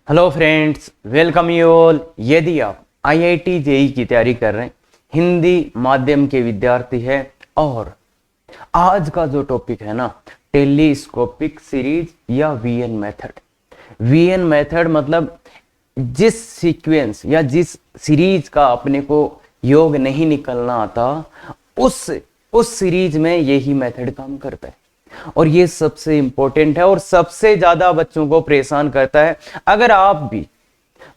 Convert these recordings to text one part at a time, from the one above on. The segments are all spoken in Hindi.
Hello friends, welcome you all. यदि आप आईआईटी जेई की तैयारी कर रहे हैं, हिंदी माध्यम के विद्यार्थी हैं और आज का जो टॉपिक है ना, टेलीस्कोपिक सीरीज या वीएन मेथड। वीएन मेथड मतलब जिस सीक्वेंस या जिस सीरीज का अपने को योग नहीं निकलना आता, उस सीरीज में यही मेथड काम करता है और ये सबसे इंपॉर्टेंट है और सबसे ज्यादा बच्चों को परेशान करता है। अगर आप भी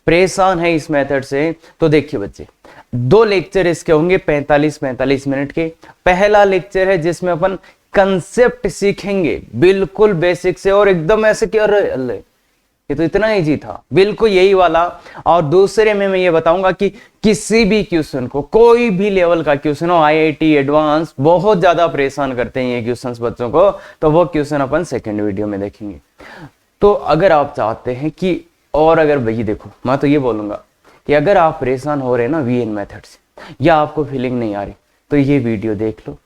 परेशान है इस मेथड से तो देखिए बच्चे, 2 लेक्चर इसके होंगे 45-45 मिनट के। पहला लेक्चर है जिसमें अपन कंसेप्ट सीखेंगे बिल्कुल बेसिक से और एकदम ऐसे कि अरे अल्लाह ये तो इतना इजी था, बिल्कुल यही वाला। और दूसरे में मैं ये बताऊंगा कि किसी भी क्वेश्चन को, कोई भी लेवल का क्वेश्चन हो, आईआईटी एडवांस बहुत ज्यादा परेशान करते हैं ये क्वेश्चंस बच्चों को, तो वो क्वेश्चन अपन सेकंड वीडियो में देखेंगे। तो अगर आप चाहते हैं कि, और अगर भाई देखो, मैं तो ये बोलूंगा कि अगर आप परेशान हो रहे हैं ना वीएन मेथड से या आपको फीलिंग नहीं आ रही, तो ये वीडियो देख लो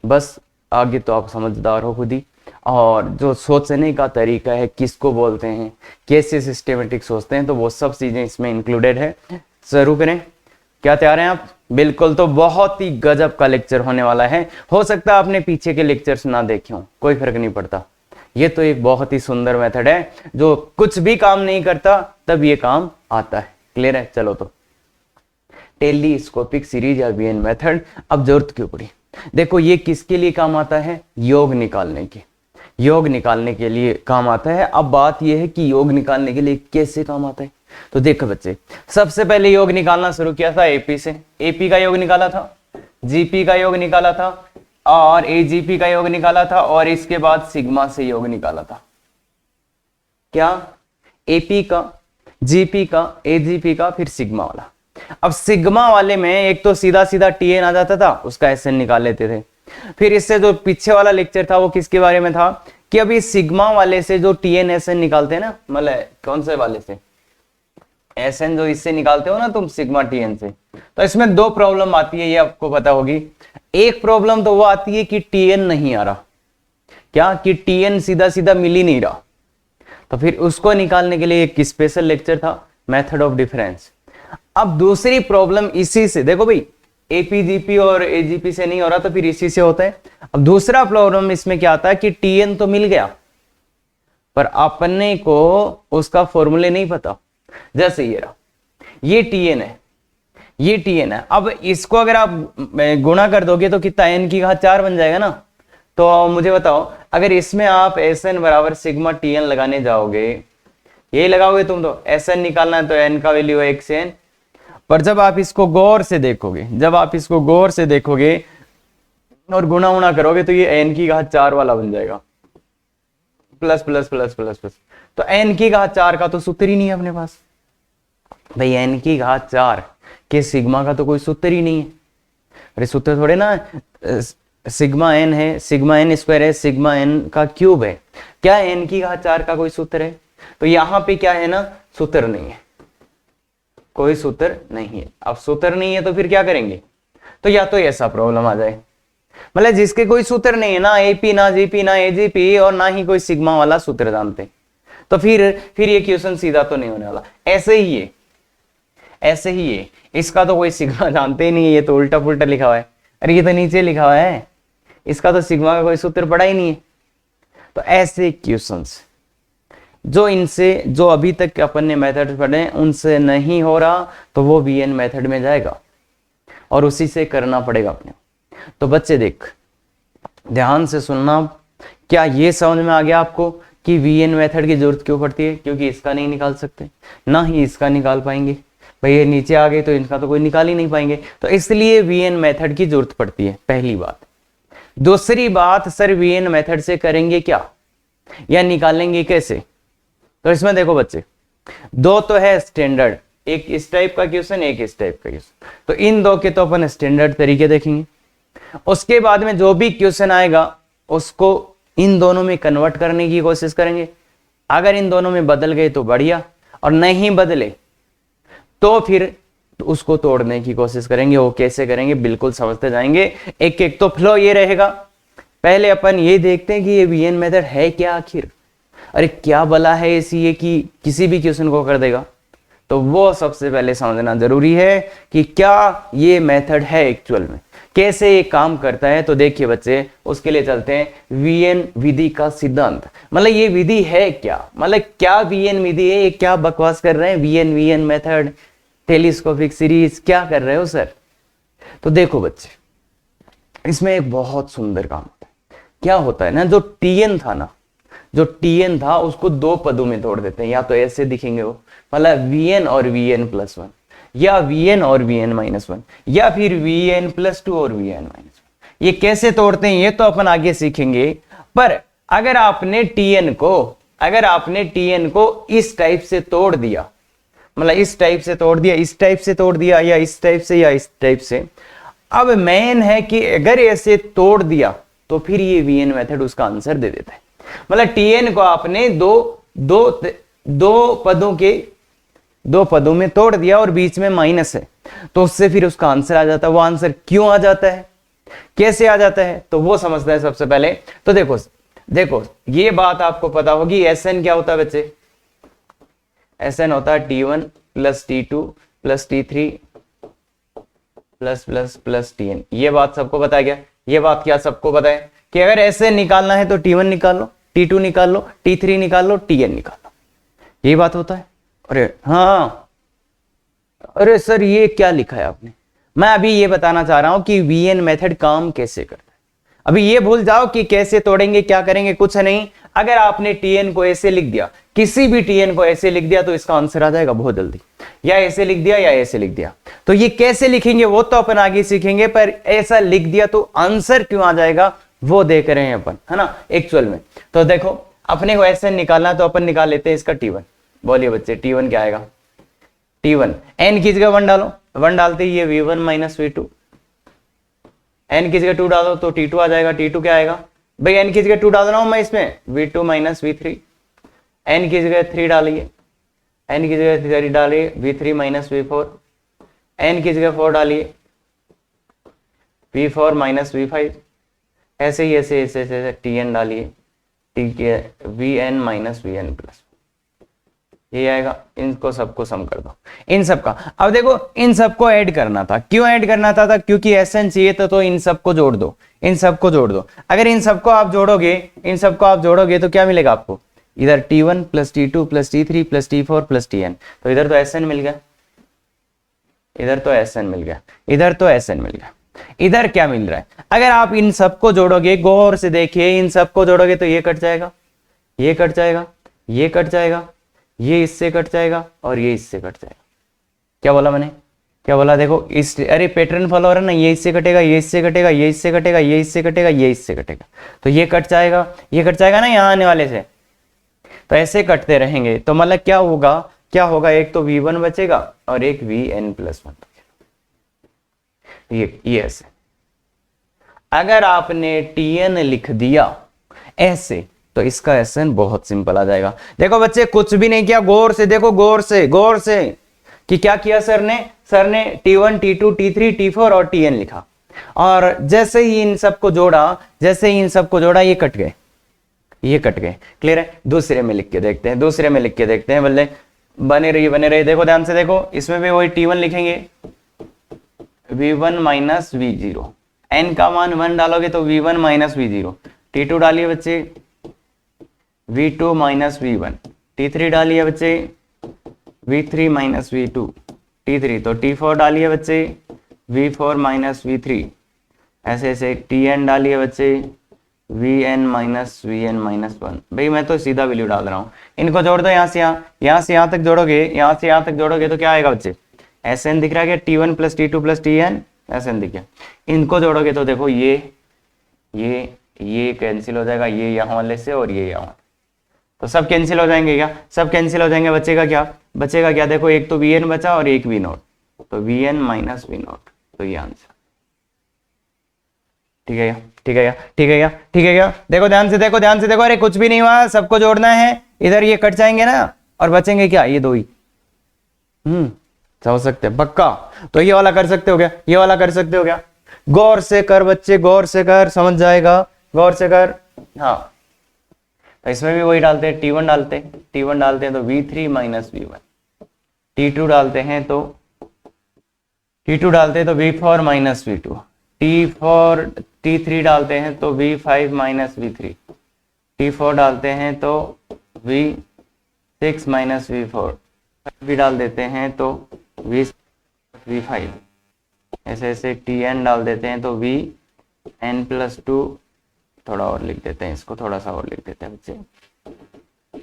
बस। आगे तो आप समझदार हो खुद ही, और जो सोचने का तरीका है, किसको बोलते हैं, कैसे सिस्टेमेटिक सोचते हैं, तो वो सब चीजें इसमें इंक्लूडेड है। शुरू करें, क्या तैयार हैं आप? बिल्कुल। तो बहुत ही गजब का लेक्चर होने वाला है। हो सकता है आपने पीछे के लेक्चर्स ना देखे हों, कोई फर्क नहीं पड़ता। ये तो एक बहुत ही सुंदर मेथड है जो कुछ भी काम नहीं करता तब ये काम आता है। क्लियर है? चलो, तो टेलीस्कोपिक सीरीज या वीएन मेथड अब जरूरत क्यों पड़ी? देखो, ये किसके लिए काम आता है? योग निकालने के, योग निकालने के लिए काम आता है। अब बात यह है कि योग निकालने के लिए कैसे काम आता है। तो देखो बच्चे, सबसे पहले योग निकालना शुरू किया था एपी से। एपी का योग निकाला था, जीपी का योग निकाला था और एजीपी का योग निकाला था और इसके बाद सिग्मा से योग निकाला था। क्या? एपी का, जीपी का, एजीपी का, फिर सिग्मा वाला। अब सिग्मा वाले में एक तो सीधा सीधा टीएन आ जाता था, उसका एसएन निकाल लेते थे। फिर इससे जो पीछे वाला लेक्चर था वो किसके बारे में था कि अभी सिग्मा वाले से जो टीएन एसएन निकालते हैं ना, मतलब कौन से वाले से, एसएन जो इससे निकालते हो ना तुम सिग्मा टीएन से, तो इसमें 2 प्रॉब्लम आती है, ये आपको पता होगी। एक प्रॉब्लम तो वो आती है कि टीएन नहीं आ रहा, क्या कि टीएन सीधा सीधा मिल ही नहीं रहा, तो फिर उसको निकालने के लिए एक स्पेशल लेक्चर था, मेथड ऑफ डिफरेंस। अब दूसरी प्रॉब्लम इसी से, देखो भाई एपीजीपी और एजीपी से नहीं हो रहा तो फिर इसी से होता है। अब दूसरा प्रॉब्लम इसमें क्या आता है कि टीएन तो मिल गया पर अपने को उसका फॉर्मूले नहीं पता। जैसे ये रहा, ये टीएन है, ये टीएन है। अब इसको अगर आप गुणा कर दोगे तो कितना, एन की घात 4 बन जाएगा ना। तो मुझे बताओ, अगर इसमें आप एसएन बराबर सिग्मा टीएन लगाने जाओगे, यही लगाओगे तुम, तो एसएन निकालना है तो एन का वैल्यू है 1 से n। पर जब आप इसको गौर से देखोगे, जब आप इसको गौर से देखोगे और गुणा उणा करोगे तो ये n की घात 4 वाला बन जाएगा, plus plus plus plus plus. तो n की घात 4 का तो सूत्र ही नहीं है अपने पास भाई। n की घात 4 के सिग्मा का तो कोई सूत्र ही नहीं है। अरे सूत्र थोड़े ना, सिग्मा n है, सिग्मा n स्क्वायर है, सिग्मा n का क्यूब है। क्या n की घात 4 का कोई सूत्र है? तो यहां पे क्या है ना, सूत्र नहीं है, कोई सूत्र नहीं है। अब सूत्र नहीं है तो फिर क्या करेंगे? तो या तो ऐसा प्रॉब्लम आ जाए, मतलब जिसके कोई सूत्र नहीं है, ना एपी ना जीपी ना एजीपी और ना ही कोई सिग्मा वाला सूत्र जानते, तो फिर ये क्वेश्चन सीधा तो नहीं होने वाला। ऐसे ही है, ऐसे ही है, इसका तो कोई सिग्मा जानते ही नहीं है, ये तो उल्टा पुल्टा लिखा हुआ है। अरे ये तो नीचे लिखा हुआ है, इसका तो सिग्मा का कोई सूत्र पड़ा ही नहीं है। तो ऐसे क्वेश्चंस जो इनसे, जो अभी तक अपन ने मेथड पढ़े उनसे नहीं हो रहा, तो वो वीएन मेथड में जाएगा और उसी से करना पड़ेगा अपने। तो बच्चे देख, ध्यान से सुनना। क्या ये समझ में आ गया आपको कि वीएन मेथड की जरूरत क्यों पड़ती है? क्योंकि इसका नहीं निकाल सकते, ना ही इसका निकाल पाएंगे भाई, ये नीचे आ गए तो इनका तो कोई निकाल ही नहीं पाएंगे, तो इसलिए वीएन मेथड की जरूरत पड़ती है, पहली बात। दूसरी बात, सर वीएन मेथड से करेंगे क्या या निकालेंगे कैसे? तो इसमें देखो बच्चे, 2 तो है स्टैंडर्ड, एक इस टाइप का क्वेश्चन, एक इस टाइप का क्वेश्चन। तो इन 2 के तो अपन स्टैंडर्ड तरीके देखेंगे। उसके बाद में जो भी क्वेश्चन आएगा उसको इन दोनों में कन्वर्ट करने की कोशिश करेंगे। अगर इन दोनों में बदल गए तो बढ़िया, और नहीं बदले तो फिर उसको तोड़ने की कोशिश करेंगे। वो कैसे करेंगे बिल्कुल समझते जाएंगे, एक एक। तो फ्लो ये रहेगा, पहले अपन ये देखते हैं कि ये वीएन मेथड है क्या आखिर। अरे क्या भला है ऐसी ये कि किसी भी क्वेश्चन को कर देगा? तो वो सबसे पहले समझना जरूरी है कि क्या ये मेथड है एक्चुअल में, कैसे ये काम करता है। तो देखिए बच्चे, उसके लिए चलते हैं वीएन विधि का सिद्धांत। मतलब ये विधि है क्या, मतलब क्या वीएन विधि है, ये क्या बकवास कर रहे हैं, VN VN method, telescopic series, क्या कर रहे हो सर? तो देखो बच्चे, इसमें एक बहुत सुंदर काम होता है। क्या होता है ना, जो टीएन था ना, जो टीएन था उसको दो पदों में तोड़ देते हैं, या तो ऐसे दिखेंगे वो, मतलब वीएन और वीएन प्लस वन, या वीएन और वीएन माइनस वन, या फिर वीएन प्लस टू और वीएन माइनस वन। ये कैसे तोड़ते हैं ये तो अपन आगे सीखेंगे। पर अगर आपने टीएन को इस टाइप से तोड़ दिया, मतलब इस टाइप से तोड़ दिया, इस टाइप से तोड़ दिया, या इस टाइप से, या इस टाइप से, अब मेन है कि अगर ऐसे तोड़ दिया तो फिर ये वीएन मेथड उसका आंसर दे देता है। मतलब टीएन को आपने दो पदों में तोड़ दिया और बीच में माइनस है, तो उससे फिर उसका आंसर आ जाता है। वो आंसर क्यों आ जाता है, कैसे आ जाता है, तो वो समझते हैं सबसे पहले। तो देखो ये बात आपको पता होगी, एसएन क्या होता है बच्चे? एसएन होता है T1 plus T2 plus T3 plus plus plus Tn। ये बात सबको पता है क्या? ये बात क्या सबको पता है कि अगर एसएन निकालना है तो T1 निकाल लो, T2 निकाल लो, T3 निकाल लो, Tn निकाल लो, ये बात होता है। अरे हाँ, अरे सर ये क्या लिखा है आपने? मैं अभी ये बताना चाह रहा हूं कि वीएन मेथड काम कैसे करता है। अभी ये भूल जाओ कि कैसे तोड़ेंगे, क्या करेंगे, कुछ नहीं। अगर आपने टीएन को ऐसे लिख दिया, किसी भी टीएन को ऐसे लिख दिया, तो इसका आंसर आ जाएगा बहुत जल्दी। या ऐसे लिख दिया या ऐसे लिख दिया, तो ये कैसे लिखेंगे वो तो अपन आगे सीखेंगे, पर ऐसा लिख दिया तो आंसर क्यों आ जाएगा वो देख रहे हैं अपन, है ना, एक्चुअल में। तो देखो, अपने को ऐसे निकालना तो अपन निकाल लेते हैं इसका T1। बोलिए बच्चे, T1 क्या आएगा? T1 n की जगह 1 डालो, 1 डालते ही ये V1 माइनस V2, n की जगह 2 डालो तो T2 आ जाएगा। T2 क्या आएगा भाई? n की जगह 2 डाल रहा हूं मैं इसमें, V2 माइनस V3। n की जगह 3 डालिए, n की जगह 3 डालिए, V3 माइनस V4। n की जगह 4 डालिए, V4 माइनस V5। ऐसे ही ऐसे ऐसे ऐसे Tn डालिए, Vn माइनस Vn प्लस, ये आएगा। इनको सबको सम कर दो, इन सबका। अब देखो, इन सबको ऐड करना था। क्यों ऐड करना था? क्योंकि एसएन चाहिए तो इन सबको जोड़ दो, इन सबको जोड़ दो। अगर इन सबको आप जोड़ोगे तो क्या मिलेगा आपको? इधर T1 plus T2 plus T3 plus T4 plus Tn। तो इधर तो एसएन मिल गया, इधर तो एसएन मिल गया, इधर तो एसएन मिल गया। इधर क्या मिल रहा है? अगर आप इन सबको जोड़ोगे, गौर से देखिए, इन सबको जोड़ोगे तो ये कट जाएगा, ये कट जाएगा, ये कट जाएगा, ये इससे कट जाएगा और ये इससे कट जाएगा। क्या बोला मैंने? क्या बोला? देखो इस, अरे पैटर्न फॉलो हो रहा है ना, ये इससे कटेगा, ये इससे कटेगा, ये इससे कटेगा, ये इससे कटेगा, ये इससे कटेगा, तो ये कट जाएगा, ये कट जाएगा ना यहाँ आने वाले से। तो ऐसे कटते रहेंगे तो मतलब क्या होगा, एक तो V1 बचेगा और एक Vn प्लस 1। ये ऐसे। अगर आपने Tn लिख दिया ऐसे तो इसका एसएन बहुत सिंपल आ जाएगा। देखो बच्चे, कुछ भी नहीं किया, गौर से देखो, गौर से कि क्या किया सर ने T1 T2 T3 T4 और Tn लिखा, और जैसे ही इन सबको जोड़ा ये कट गए, क्लियर है? दूसरे में लिख के देखते हैं, बोले बने रहिए। देखो ध्यान से देखो, इसमें भी वही T1 लिखेंगे, V1 माइनस V0, n का मान 1 डालोगे तो V1 माइनस V0, T2 डालिए बच्चे V2 माइनस V1, T3 डालिए बच्चे V3 माइनस V2, T3 तो T4 डालिए बच्चे V4 माइनस V3, ऐसे ऐसे Tn डालिए बच्चे Vn माइनस Vn माइनस 1। भाई मैं तो सीधा वैल्यू डाल रहा हूँ, इनको जोड़ दो, यहाँ से यहाँ तक जोड़ोगे, तो क्या आएगा बच्चे? Sn दिख रहा है क्या? T1 plus T2 plus Tn, Sn दिख गया। इनको जोड़ोगे तो देखो ये कैंसिल हो जाएगा, ये यहाँ वाले से और ये यहाँ, तो सब कैंसिल हो जाएंगे। क्या सब कैंसिल हो जाएंगे? बचेगा क्या? देखो एक तो Vn बचा और एक V0, तो Vn माइनस V0, तो ये आंसर। ठीक है क्या? देखो ध्यान से देखो, अरे कुछ भी नहीं हुआ, सबको जोड़ना है। इधर ये कट जाएंगे ना, और बचेंगे क्या? ये दो ही। समझ सकते हैं पक्का? तो ये वाला कर सकते हो क्या? गौर से कर बच्चे, गौर से कर, समझ जाएगा, गौर से कर। हाँ, तो इसमें भी वही डालते हैं, T1 डालते हैं, T1 डालते हैं तो V3 माइनस V1, T2 डालते हैं तो V4 माइनस V2, T3 डालते हैं तो V5 माइनस V3, T4 डालते हैं तो V6 माइनस V4, भी डाल देते हैं तो V5, ऐसे ऐसे Tn डाल देते हैं तो Vn+2, थोड़ा और लिख देते हैं इसको, थोड़ा सा और लिख देते हैं बच्चे।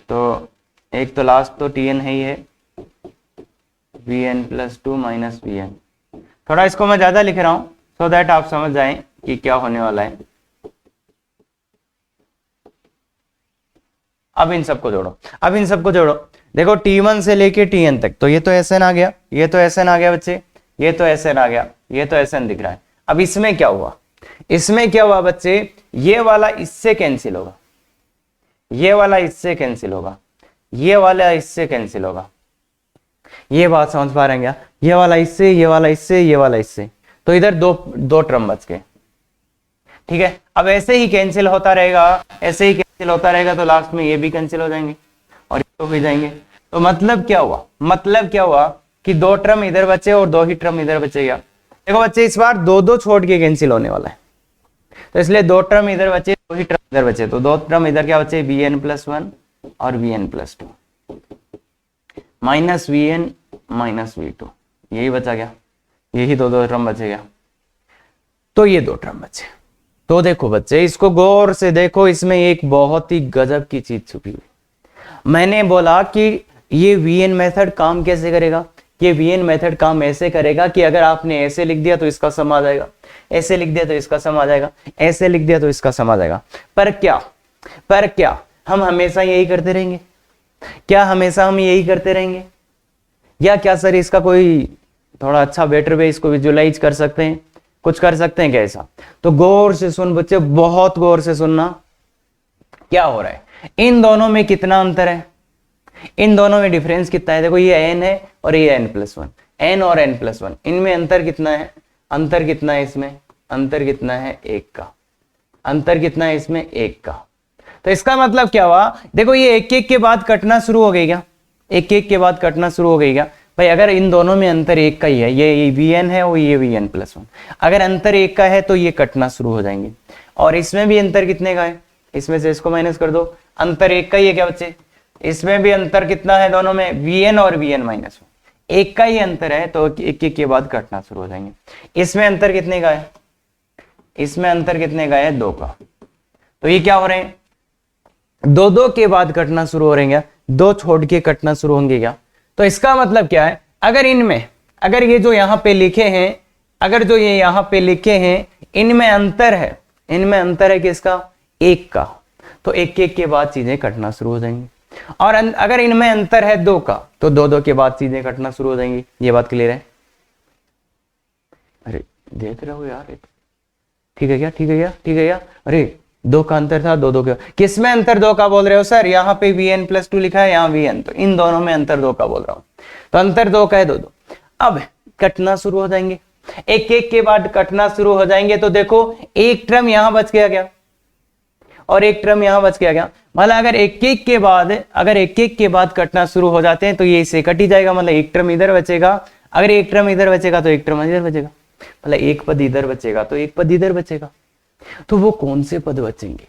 तो एक तो लास्ट तो Tn है ही है, Vn+2 माइनस Vn। थोड़ा इसको मैं ज्यादा लिख रहा हूं सो दैट आप समझ जाएं कि क्या होने वाला है। अब इन सबको जोड़ो, देखो T1 से लेके Tn तक, तो ये तो Sn आ गया, ये तो Sn आ गया बच्चे, ये तो Sn आ गया, ये तो Sn दिख रहा है। अब इसमें क्या हुआ बच्चे, ये वाला इससे कैंसिल होगा, ये वाला इससे कैंसिल होगा, ये वाला इससे कैंसिल होगा। ये बात समझ पा रहे हैं क्या? ये वाला इससे, ये वाला इससे, ये वाला इससे, तो इधर दो टर्म बच गए। ठीक है, अब ऐसे ही कैंसिल होता रहेगा, ऐसे ही कैंसिल होता रहेगा, तो लास्ट में ये भी कैंसिल हो जाएंगे और ये तो हो जाएंगे। तो मतलब क्या हुआ कि दो टर्म इधर बचे और दो ही टर्म इधर बचेगा। देखो बच्चे इस बार दो छोड़ के कैंसिल होने वाला है, तो इसलिए दो टर्म इधर बचे, दो ही टर्म इधर बचे, तो दो टर्म इधर क्या बचे, Vn+1 और Vn+2 minus Vn minus V2, यही बचा गया, यही दो टर्म बचेगा। तो ये दो टर्म बचे। तो देखो बच्चे, इसको गौर से देखो, इसमें एक बहुत ही गजब की चीज छुपी हुई। मैंने बोला कि ये Vn मेथड काम कैसे करेगा, ये Vn मेथड काम ऐसे करेगा कि अगर आपने ऐसे लिख दिया तो इसका सम आ जाएगा, ऐसे लिख दिया तो इसका सम आ जाएगा, ऐसे लिख दिया तो इसका सम आ जाएगा। पर क्या हम हमेशा यही करते रहेंगे? या क्या सर इसका कोई थोड़ा अच्छा बेटर वे इसको विजुअलाइज कर सकते हैं, कुछ कर सकते हैं क्या ऐसा? तो गौर से सुन बच्चे, बहुत गौर से सुनना, क्या हो रहा है, इन दोनों में कितना अंतर है, इन दोनों में डिफरेंस कितना है। देखो ये n है और ये n+1, n और n+1, इनमें अंतर कितना है, अंतर कितना है इसमें, अंतर कितना है, 1 का, अंतर कितना है इसमें, 1 का। तो इसका मतलब क्या हुआ, देखो ये एक के बाद कटना शुरू हो गई क्या, एक के बाद कटना शुरू हो गई क्या भाई? अगर इन दोनों में अंतर 1 का ही है, ये Vn है और ये Vn+1, अगर अंतर 1 का है तो ये कटना शुरू हो जाएंगे। और इसमें भी अंतर कितने का है, इसमें से इसको माइनस कर दो, अंतर 1 का ही है क्या बच्चे? इसमें भी अंतर कितना है, दोनों में Vn और Vn-1, 1 का ही अंतर है, तो एक के बाद कटना शुरू हो जाएंगे। इसमें अंतर कितने का है, इसमें अंतर कितने का है, 2 का। तो ये क्या हो रहे हैं, दो के बाद कटना शुरू हो रहे हैं, 2 छोड़ के कटना शुरू होंगे क्या? तो इसका मतलब क्या है, अगर इनमें, अगर ये जो यहां पे लिखे हैं, अगर जो ये यहां पे लिखे हैं, इनमें अंतर है किसका, 1 का, तो एक के बाद चीजें कटना शुरू हो जाएंगी। और अगर इनमें अंतर है 2 का, तो दो के बाद चीजें कटना शुरू हो जाएंगी। ये बात क्लियर है? अरे देख रहे हो यार, ठीक है क्या? अरे 2 का अंतर था, दो के, किसमें अंतर 2 का बोल रहे हो सर? यहाँ पे Vn+2 लिखा है, यहाँ Vn, तो इन दोनों में अंतर 2 का बोल रहा हूं, तो अंतर 2 का है, 2। अब कटना शुरू हो जाएंगे, एक के बाद कटना शुरू हो जाएंगे। तो देखो एक टर्म यहां बच गया क्या, और एक टर्म यहां बच गया क्या? मतलब अगर एक के बाद कटना शुरू हो जाते हैं तो ये इससे कट ही जाएगा, मतलब एक टर्म इधर बचेगा, अगर एक टर्म इधर बचेगा तो एक टर्म इधर बचेगा, मतलब एक पद इधर बचेगा तो एक पद इधर बचेगा। तो वो कौन से पद बचेंगे?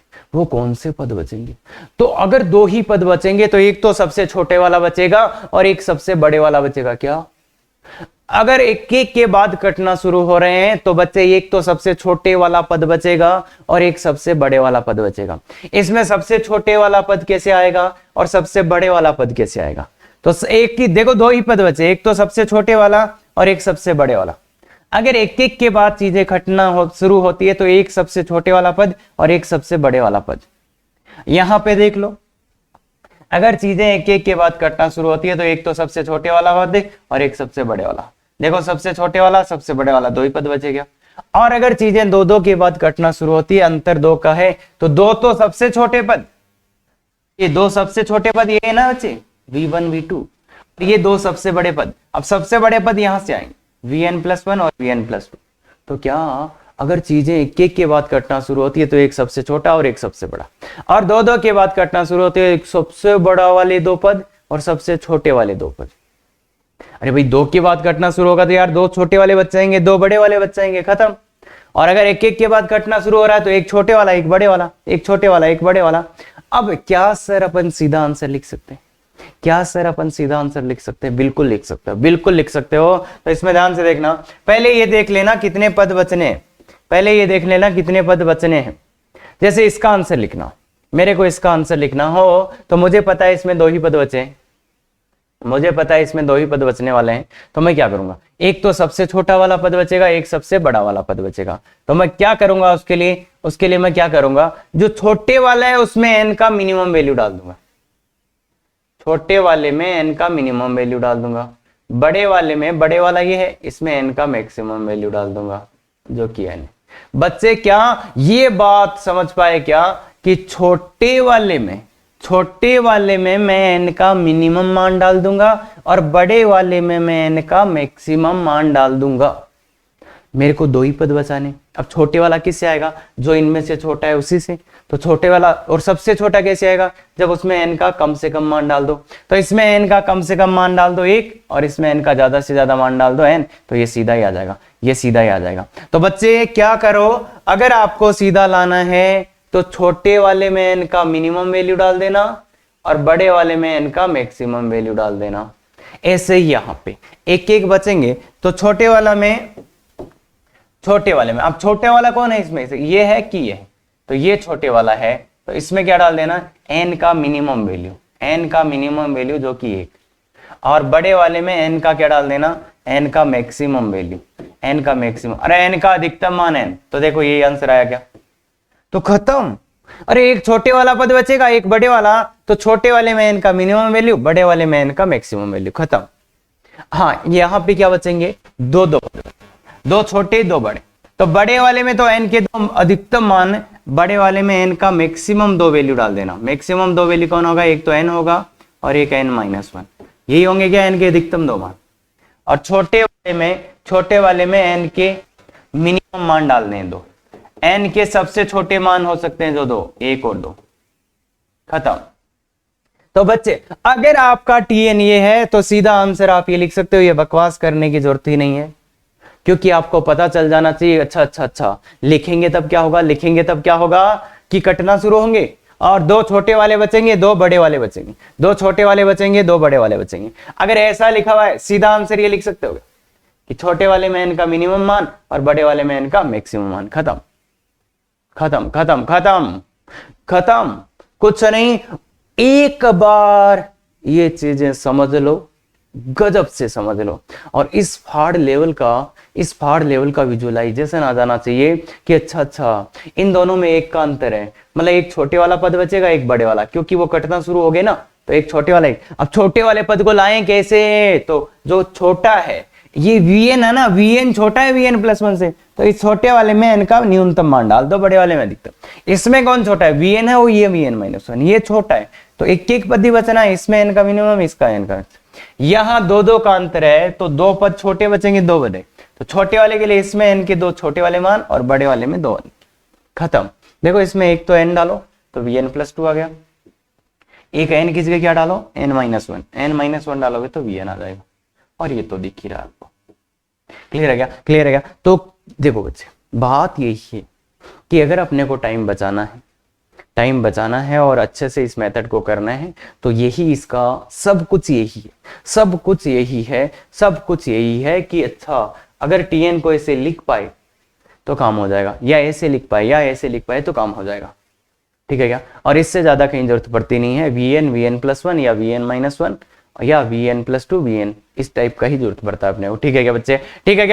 तो अगर 2 ही पद बचेंगे तो एक तो सबसे छोटे वाला बचेगा और एक सबसे बड़े वाला बचेगा क्या? अगर एक के बाद कटना शुरू हो रहे हैं तो बच्चे एक तो सबसे छोटे वाला पद बचेगा और एक सबसे बड़े वाला पद बचेगा। इसमें सबसे छोटे वाला पद कैसे आएगा और सबसे बड़े वाला पद कैसे आएगा? तो एक की देखो 2 ही पद बचे, एक तो सबसे छोटे वाला और एक सबसे बड़े वाला। अगर एक के बाद चीजें कटना शुरू होती है तो एक सबसे छोटे वाला पद और एक सबसे बड़े वाला पद। यहां पे देख लो, अगर चीजें एक के बाद कटना शुरू होती है तो एक तो सबसे छोटे वाला पद और एक सबसे बड़े वाला। देखो सबसे छोटे वाला सबसे बड़े वाला 2 ही पद बचेगा। और अगर चीजें 2 के बाद कटना शुरू होती है, अंतर 2 का है, तो 2 तो सबसे छोटे पद, ये 2 सबसे छोटे पद ये है ना बच्चे, V1 V2, ये 2 सबसे बड़े पद। अब सबसे बड़े पद यहां से आएंगे Vn+1 और Vn+2। तो क्या अगर चीजें एक एक के बाद कटना शुरू होती है तो एक सबसे छोटा और एक सबसे बड़ा, और दो दो के बाद कटना शुरू होते है एक सबसे बड़ा वाले दो पद और सबसे छोटे वाले दो पद। अरे भाई दो के बाद कटना शुरू होगा तो यार दो छोटे वाले बच जाएंगे, दो बड़े वाले बच जाएंगे, खत्म। और अगर एक एक के बाद कटना शुरू हो रहा है तो एक छोटे वाला एक बड़े वाला, एक छोटे वाला एक बड़े वाला। अब क्या सर अपन सीधा आंसर लिख सकते हैं? क्या सर अपन सीधा आंसर लिख सकते हैं? बिल्कुल लिख सकते हो, बिल्कुल लिख सकते हो। तो इसमें ध्यान से देखना, पहले ये देख लेना कितने पद बचने हैं, पहले ये देख लेना कितने पद बचने हैं। जैसे इसका आंसर लिखना, मेरे को इसका आंसर लिखना हो तो मुझे पता है इसमें दो ही पद बचे हैं, मुझे पता है इसमें दो ही पद बचने वाले हैं। तो मैं क्या करूंगा, एक तो सबसे छोटा वाला पद बचेगा, एक सबसे बड़ा वाला पद बचेगा। तो मैं क्या करूंगा उसके लिए मैं क्या करूंगा, जो छोटे वाला है उसमें n का मिनिमम वैल्यू डाल दूंगा, छोटे वाले में n का मिनिमम वैल्यू डाल दूंगा, बड़े वाले में, बड़े वाला ये है, इसमें n का मैक्सिमम वैल्यू डाल दूंगा जो कि n है। बच्चे क्या ये बात समझ पाए क्या कि छोटे वाले में मैं n का मिनिमम मान डाल दूंगा और बड़े वाले में मैं n का मैक्सिमम मान डाल दूंगा। मेरे को दो ही पद बचाने, अब छोटे वाला किससे आएगा, जो इनमें से छोटा है उसी से। तो छोटे वाला और सबसे छोटा कैसे आएगा, जब उसमें n का कम से कम मान डाल दो। तो इसमें n का कम से कम मान डाल दो 1 और इसमें n का ज्यादा से ज्यादा मान डाल दो n, तो ये सीधा ही आ जाएगा, ये सीधा ही आ जाएगा। तो बच्चे क्या करो, अगर आपको सीधा लाना है तो छोटे वाले में n का मिनिमम वैल्यू डाल देना और बड़े वाले में n का मैक्सिमम वैल्यू डाल देना। ऐसे ही यहाँ पे एक एक बचेंगे। तो छोटे वाले में अब छोटे वाला कौन है इसमें से, ये है कि ये है, तो ये छोटे वाला है। तो इसमें क्या डाल देना, n का मिनिमम वैल्यू जो कि 1, और बड़े वाले में n का क्या डाल देना, n का मैक्सिमम वैल्यू, n का मैक्सिमम, अरे n का अधिकतम मान n। तो देखो ये आंसर आया क्या, तो खत्म। अरे एक छोटे वाला पद बचेगा एक बड़े वाला, तो छोटे वाले में n का मिनिमम वैल्यू, बड़े वाले में n का मैक्सिमम वैल्यू, खत्म। हाँ यहाँ पे क्या बचेंगे, दो छोटे दो बड़े। तो बड़े वाले में तो n के दो अधिकतम मान, बड़े वाले में n का मैक्सिमम दो वैल्यू डाल देना। मैक्सिमम दो वैल्यू कौन होगा, एक तो n होगा और एक n-1, यही होंगे क्या n के अधिकतम दो मान। और छोटे वाले में n के मिनिमम मान डालने हैं 2, n के सबसे छोटे मान हो सकते हैं जो 2, 1 और 2, खत्म। तो बच्चे अगर आपका TN ये है तो सीधा आंसर आप ये लिख सकते हो, ये बकवास करने की जरूरत ही नहीं है, क्योंकि आपको पता चल जाना चाहिए। अच्छा लिखेंगे तब क्या होगा कि कटना शुरू होंगे और दो छोटे वाले बचेंगे दो बड़े वाले बचेंगे, दो छोटे वाले बचेंगे दो बड़े वाले बचेंगे। अगर ऐसा लिखा हुआ है सीधा आंसर ये लिख सकते हो कि छोटे वाले में n का मिनिमम मान और बड़े वाले में n का मैक्सिमम मान, खत्म खत्म खत्म खत्म खत्म। कुछ नहीं, एक बार ये चीजें समझ लो, गजब से समझ लो, और इस फाड़ लेवल का विजुअलाइजेशन आ जाना चाहिए कि अच्छा इन दोनों में एक का अंतर है, मतलब एक छोटे वाला पद बचेगा एक बड़े वाला, क्योंकि वो कटना शुरू हो गए ना, तो एक छोटे वाला एक। अब छोटे वाले पद को लाएं कैसे, तो जो छोटा है ये Vn है ना, Vn छोटा है Vn+1 से, तो इस छोटे वाले में n का न्यूनतम मान डाल दो, बड़े वाले में अधिकतम। इसमें कौन छोटा है, Vn है, वो ये Vn-1, ये छोटा है, तो एक एक पद ही बचना है, इसमें n का मिनिमम, इसका n का। यहाँ दो का अंतर है तो दो पद छोटे बचेंगे दो बड़े, तो छोटे वाले के लिए इसमें n के दो छोटे वाले मान और बड़े वाले में 2, खत्म। देखो इसमें एक तो n डालो तो Vn+2 आ गया, एक n की जगह क्या डालो, n-1 डालोगे तो Vn आ जाएगा, और ये तो दिख ही रहा है आपको। क्लियर है क्या? तो देखो बच्चे बात यही है कि अगर अपने को टाइम बचाना है और अच्छे से इस मेथड को करना है, तो यही इसका सब कुछ यही है कि अच्छा अगर TN को ऐसे लिख पाए तो काम हो जाएगा, या ऐसे लिख पाए तो काम हो जाएगा, ठीक है क्या? और इससे ज्यादा कहीं जरूरत पड़ती नहीं है, Vn+1 या Vn-1 या Vn+2 Vn, इस टाइप का ही जरूरत पड़ता है अपने को, ठीक है क्या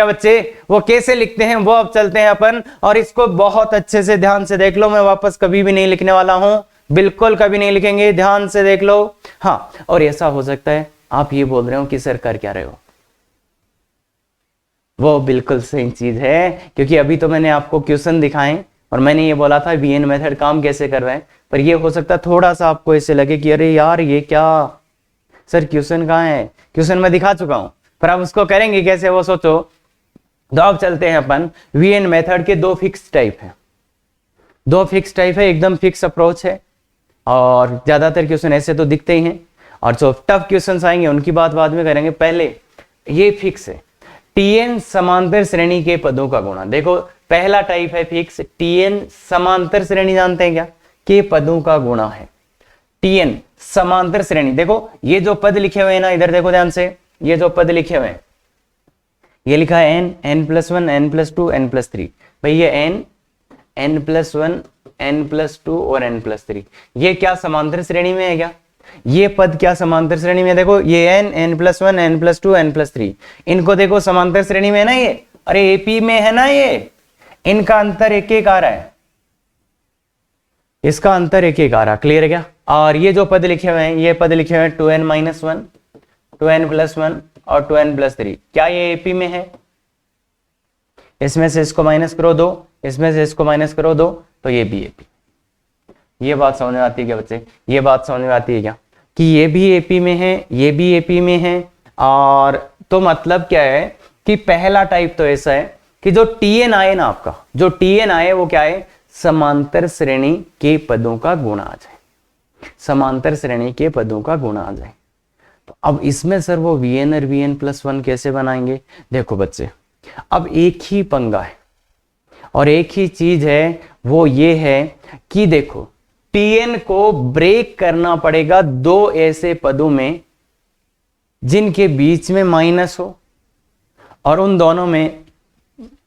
बच्चे? वो कैसे लिखते हैं वो अब चलते हैं अपन, और इसको बहुत अच्छे से ध्यान से देख लो। मैं वापस कभी भी नहीं लिखने वाला हूं, बिल्कुल कभी नहीं लिखेंगे, ध्यान से देख लो। हाँ, और ऐसा हो सकता है आप ये बोल रहे हो कि सर कर क्या रहे हो, वो बिल्कुल सही चीज है, क्योंकि अभी तो मैंने आपको क्वेश्चन दिखाए और मैंने ये बोला था Vn मेथड काम कैसे कर रहा है, पर ये हो सकता है थोड़ा सा आपको ऐसे लगे कि अरे यार ये क्या सर क्वेश्चन कहाँ है, क्वेश्चन मैं दिखा चुका हूं, पर आप उसको करेंगे कैसे वो सोचो। तो अब चलते हैं अपन वीएन मेथड के दो फिक्स टाइप है, दो फिक्स टाइप है, एकदम फिक्स अप्रोच है और ज्यादातर क्वेश्चन ऐसे तो दिखते ही हैं और जो टफ क्वेश्चन आएंगे उनकी बात बाद में करेंगे। पहले ये फिक्स है, टीएन समांतर श्रेणी के पदों का गुणा। देखो पहला टाइप है फिक्स, टीएन समांतर श्रेणी जानते हैं क्या, के पदों का गुणा है। टीएन समांतर श्रेणी, देखो ये जो पद लिखे हुए हैं ना, इधर देखो ध्यान से, ये जो पद लिखे हुए हैं ये लिखा है n, n plus one, n plus two, n plus three. भाई ये n, n plus one, n plus two और एन प्लस थ्री, ये क्या समांतर श्रेणी में है क्या? ये पद क्या समांतर श्रेणी में? देखो ये n, n plus one, n plus two, n plus three, इनको देखो समांतर श्रेणी में है ना ये, अरे एपी में है ना ये, इनका अंतर एक एक आ रहा है, इसका अंतर एक एक आ रहा, क्लियर है क्या? और ये जो पद लिखे हुए हैं, ये पद लिखे हुए हैं 2n minus one, 2n plus one और 2n प्लस थ्री, क्या ये एपी में है? इसमें से इसको माइनस करो दो, इसमें से इसको माइनस करो दो, तो ये भी एपी। ये बात समझ में आती है क्या बच्चे? ये बात समझ में आती है क्या कि ये भी एपी में है, ये भी एपी में है? और तो मतलब क्या है कि पहला टाइप तो ऐसा है कि जो टीएन आए ना आपका, जो टीएन आए वो क्या है, समांतर श्रेणी के पदों का गुणा आ जाए, समांतर श्रेणी के पदों का गुणा आ जाए। तो अब इसमें सर वो वीएन और वीएन प्लस वन कैसे बनाएंगे? देखो बच्चे, अब एक ही पंगा है और एक ही चीज है, वो ये है कि देखो टीएन को ब्रेक करना पड़ेगा दो ऐसे पदों में जिनके बीच में माइनस हो और उन दोनों में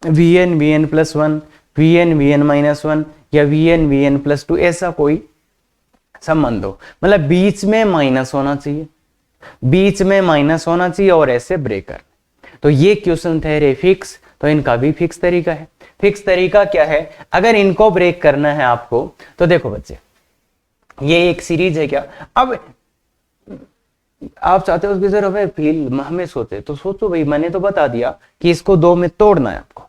VN VN plus one, VN VN minus one या वीएन वीएन प्लस टू, ऐसा कोई संबंध हो, मतलब बीच में माइनस होना चाहिए, बीच में माइनस होना चाहिए और ऐसे ब्रेकर। तो ये क्वेश्चन ठहरे फिक्स, तो इनका भी फिक्स तरीका है। फिक्स तरीका क्या है, अगर इनको ब्रेक करना है आपको, तो देखो बच्चे ये एक सीरीज है क्या, अब आप चाहते हो कि सर हमें फील हमें सोचे, तो सोचो भाई, मैंने तो बता दिया कि इसको दो में तोड़ना है आपको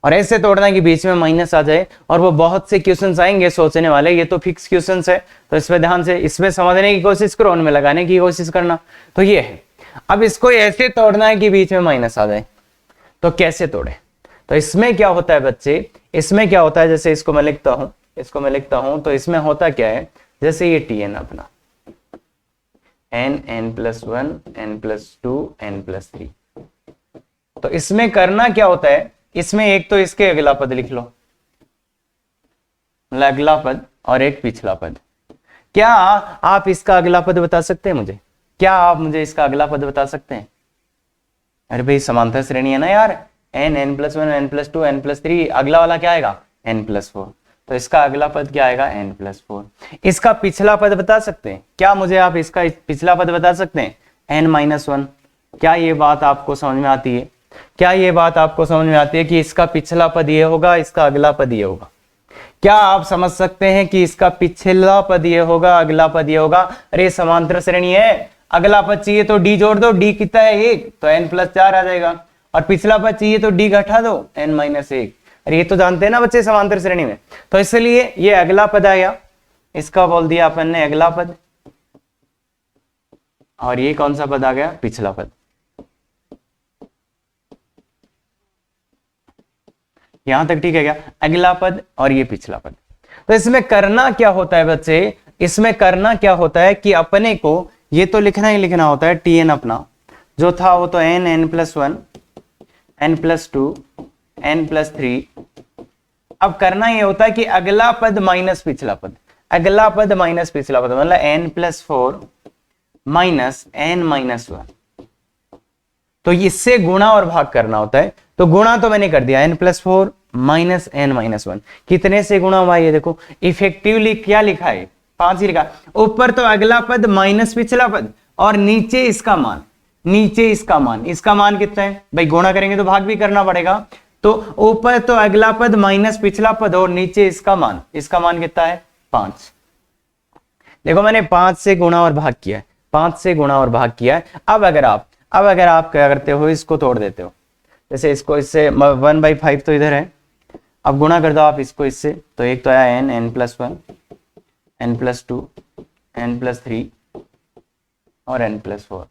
और ऐसे तोड़ना है कि बीच में माइनस आ जाए, और वो बहुत से क्वेश्चंस आएंगे सोचने वाले, ये तो फिक्स क्वेश्चंस है, तो इसमें ध्यान से इसमें समझने की कोशिश करो, उनमें लगाने की कोशिश करना। तो ये है, अब इसको ऐसे तोड़ना है कि बीच में माइनस आ जाए, तो कैसे तोड़े? तो इसमें क्या होता है बच्चे, इसमें क्या होता है, जैसे इसको मैं लिखता हूं, इसको मैं लिखता हूं, तो इसमें होता क्या है, जैसे ये टीएन अपना n, n plus one, n plus two, n plus three, तो इसमें करना क्या होता है, इसमें एक तो इसके अगला पद लिख लो, अगला पद, और एक पिछला पद। क्या आप इसका अगला पद बता सकते हैं मुझे? क्या आप मुझे इसका अगला पद बता सकते हैं? अरे भाई समांतर श्रेणी है ना यार, n, n plus one, n plus two, n plus three, अगला वाला क्या आएगा, एन प्लस फोर, तो इसका अगला पद क्या आएगा, एन प्लस फोर। इसका पिछला पद बता सकते हैं क्या मुझे? आप इसका पिछला पद बता सकते हैं, एन माइनस वन। क्या ये बात आपको समझ में आती है? क्या ये बात आपको समझ में आती है कि इसका पिछला पद ये होगा, इसका अगला पद ये होगा? क्या आप समझ सकते हैं कि इसका पिछला पद ये होगा, अगला पद ये होगा? अरे समांतर श्रेणी है, अगला पद चाहिए तो डी जोड़ दो, डी कितना है, एक, तो एन प्लस चार आ जाएगा, और पिछला पद चाहिए तो डी घटा दो, एन माइनस एक। अरे ये तो जानते हैं ना बच्चे समांतर श्रेणी में, तो इसलिए ये अगला पद आया, इसका बोल दिया अपन ने अगला पद, और ये कौन सा पद आ गया, पिछला पद। यहां तक ठीक है क्या? अगला पद और ये पिछला पद। तो इसमें करना क्या होता है बच्चे, इसमें करना क्या होता है कि अपने को ये तो लिखना ही लिखना होता है, टी एन अपना जो था वो तो n, n plus one, n plus two, n plus three. अब करना ये होता है कि अगला पद माइनस पिछला पद, अगला पद माइनस पिछला पद, मतलब n plus four minus n minus one, तो इससे गुणा और भाग करना होता है। तो गुणा तो मैंने कर दिया, n plus four minus n minus one, कितने से गुणा हुआ ये देखो, इफेक्टिवली क्या लिखा है, 5 ही लिखा, ऊपर तो अगला पद माइनस पिछला पद और नीचे इसका मान, नीचे इसका मान, इसका मान कितना है भाई, गुणा करेंगे तो भाग भी करना पड़ेगा, तो ऊपर तो अगला पद माइनस पिछला पद और नीचे इसका मान कितना है, 5। देखो मैंने 5 से गुणा और भाग किया है, 5 से गुणा और भाग किया है। अब अगर आप क्या करते हो, इसको तोड़ देते हो, जैसे इसको इससे 1/5 तो इधर है, अब गुणा कर दो आप इसको इससे, तो एक तो आया n, n plus one, n plus two, n plus three और एन प्लस फोर।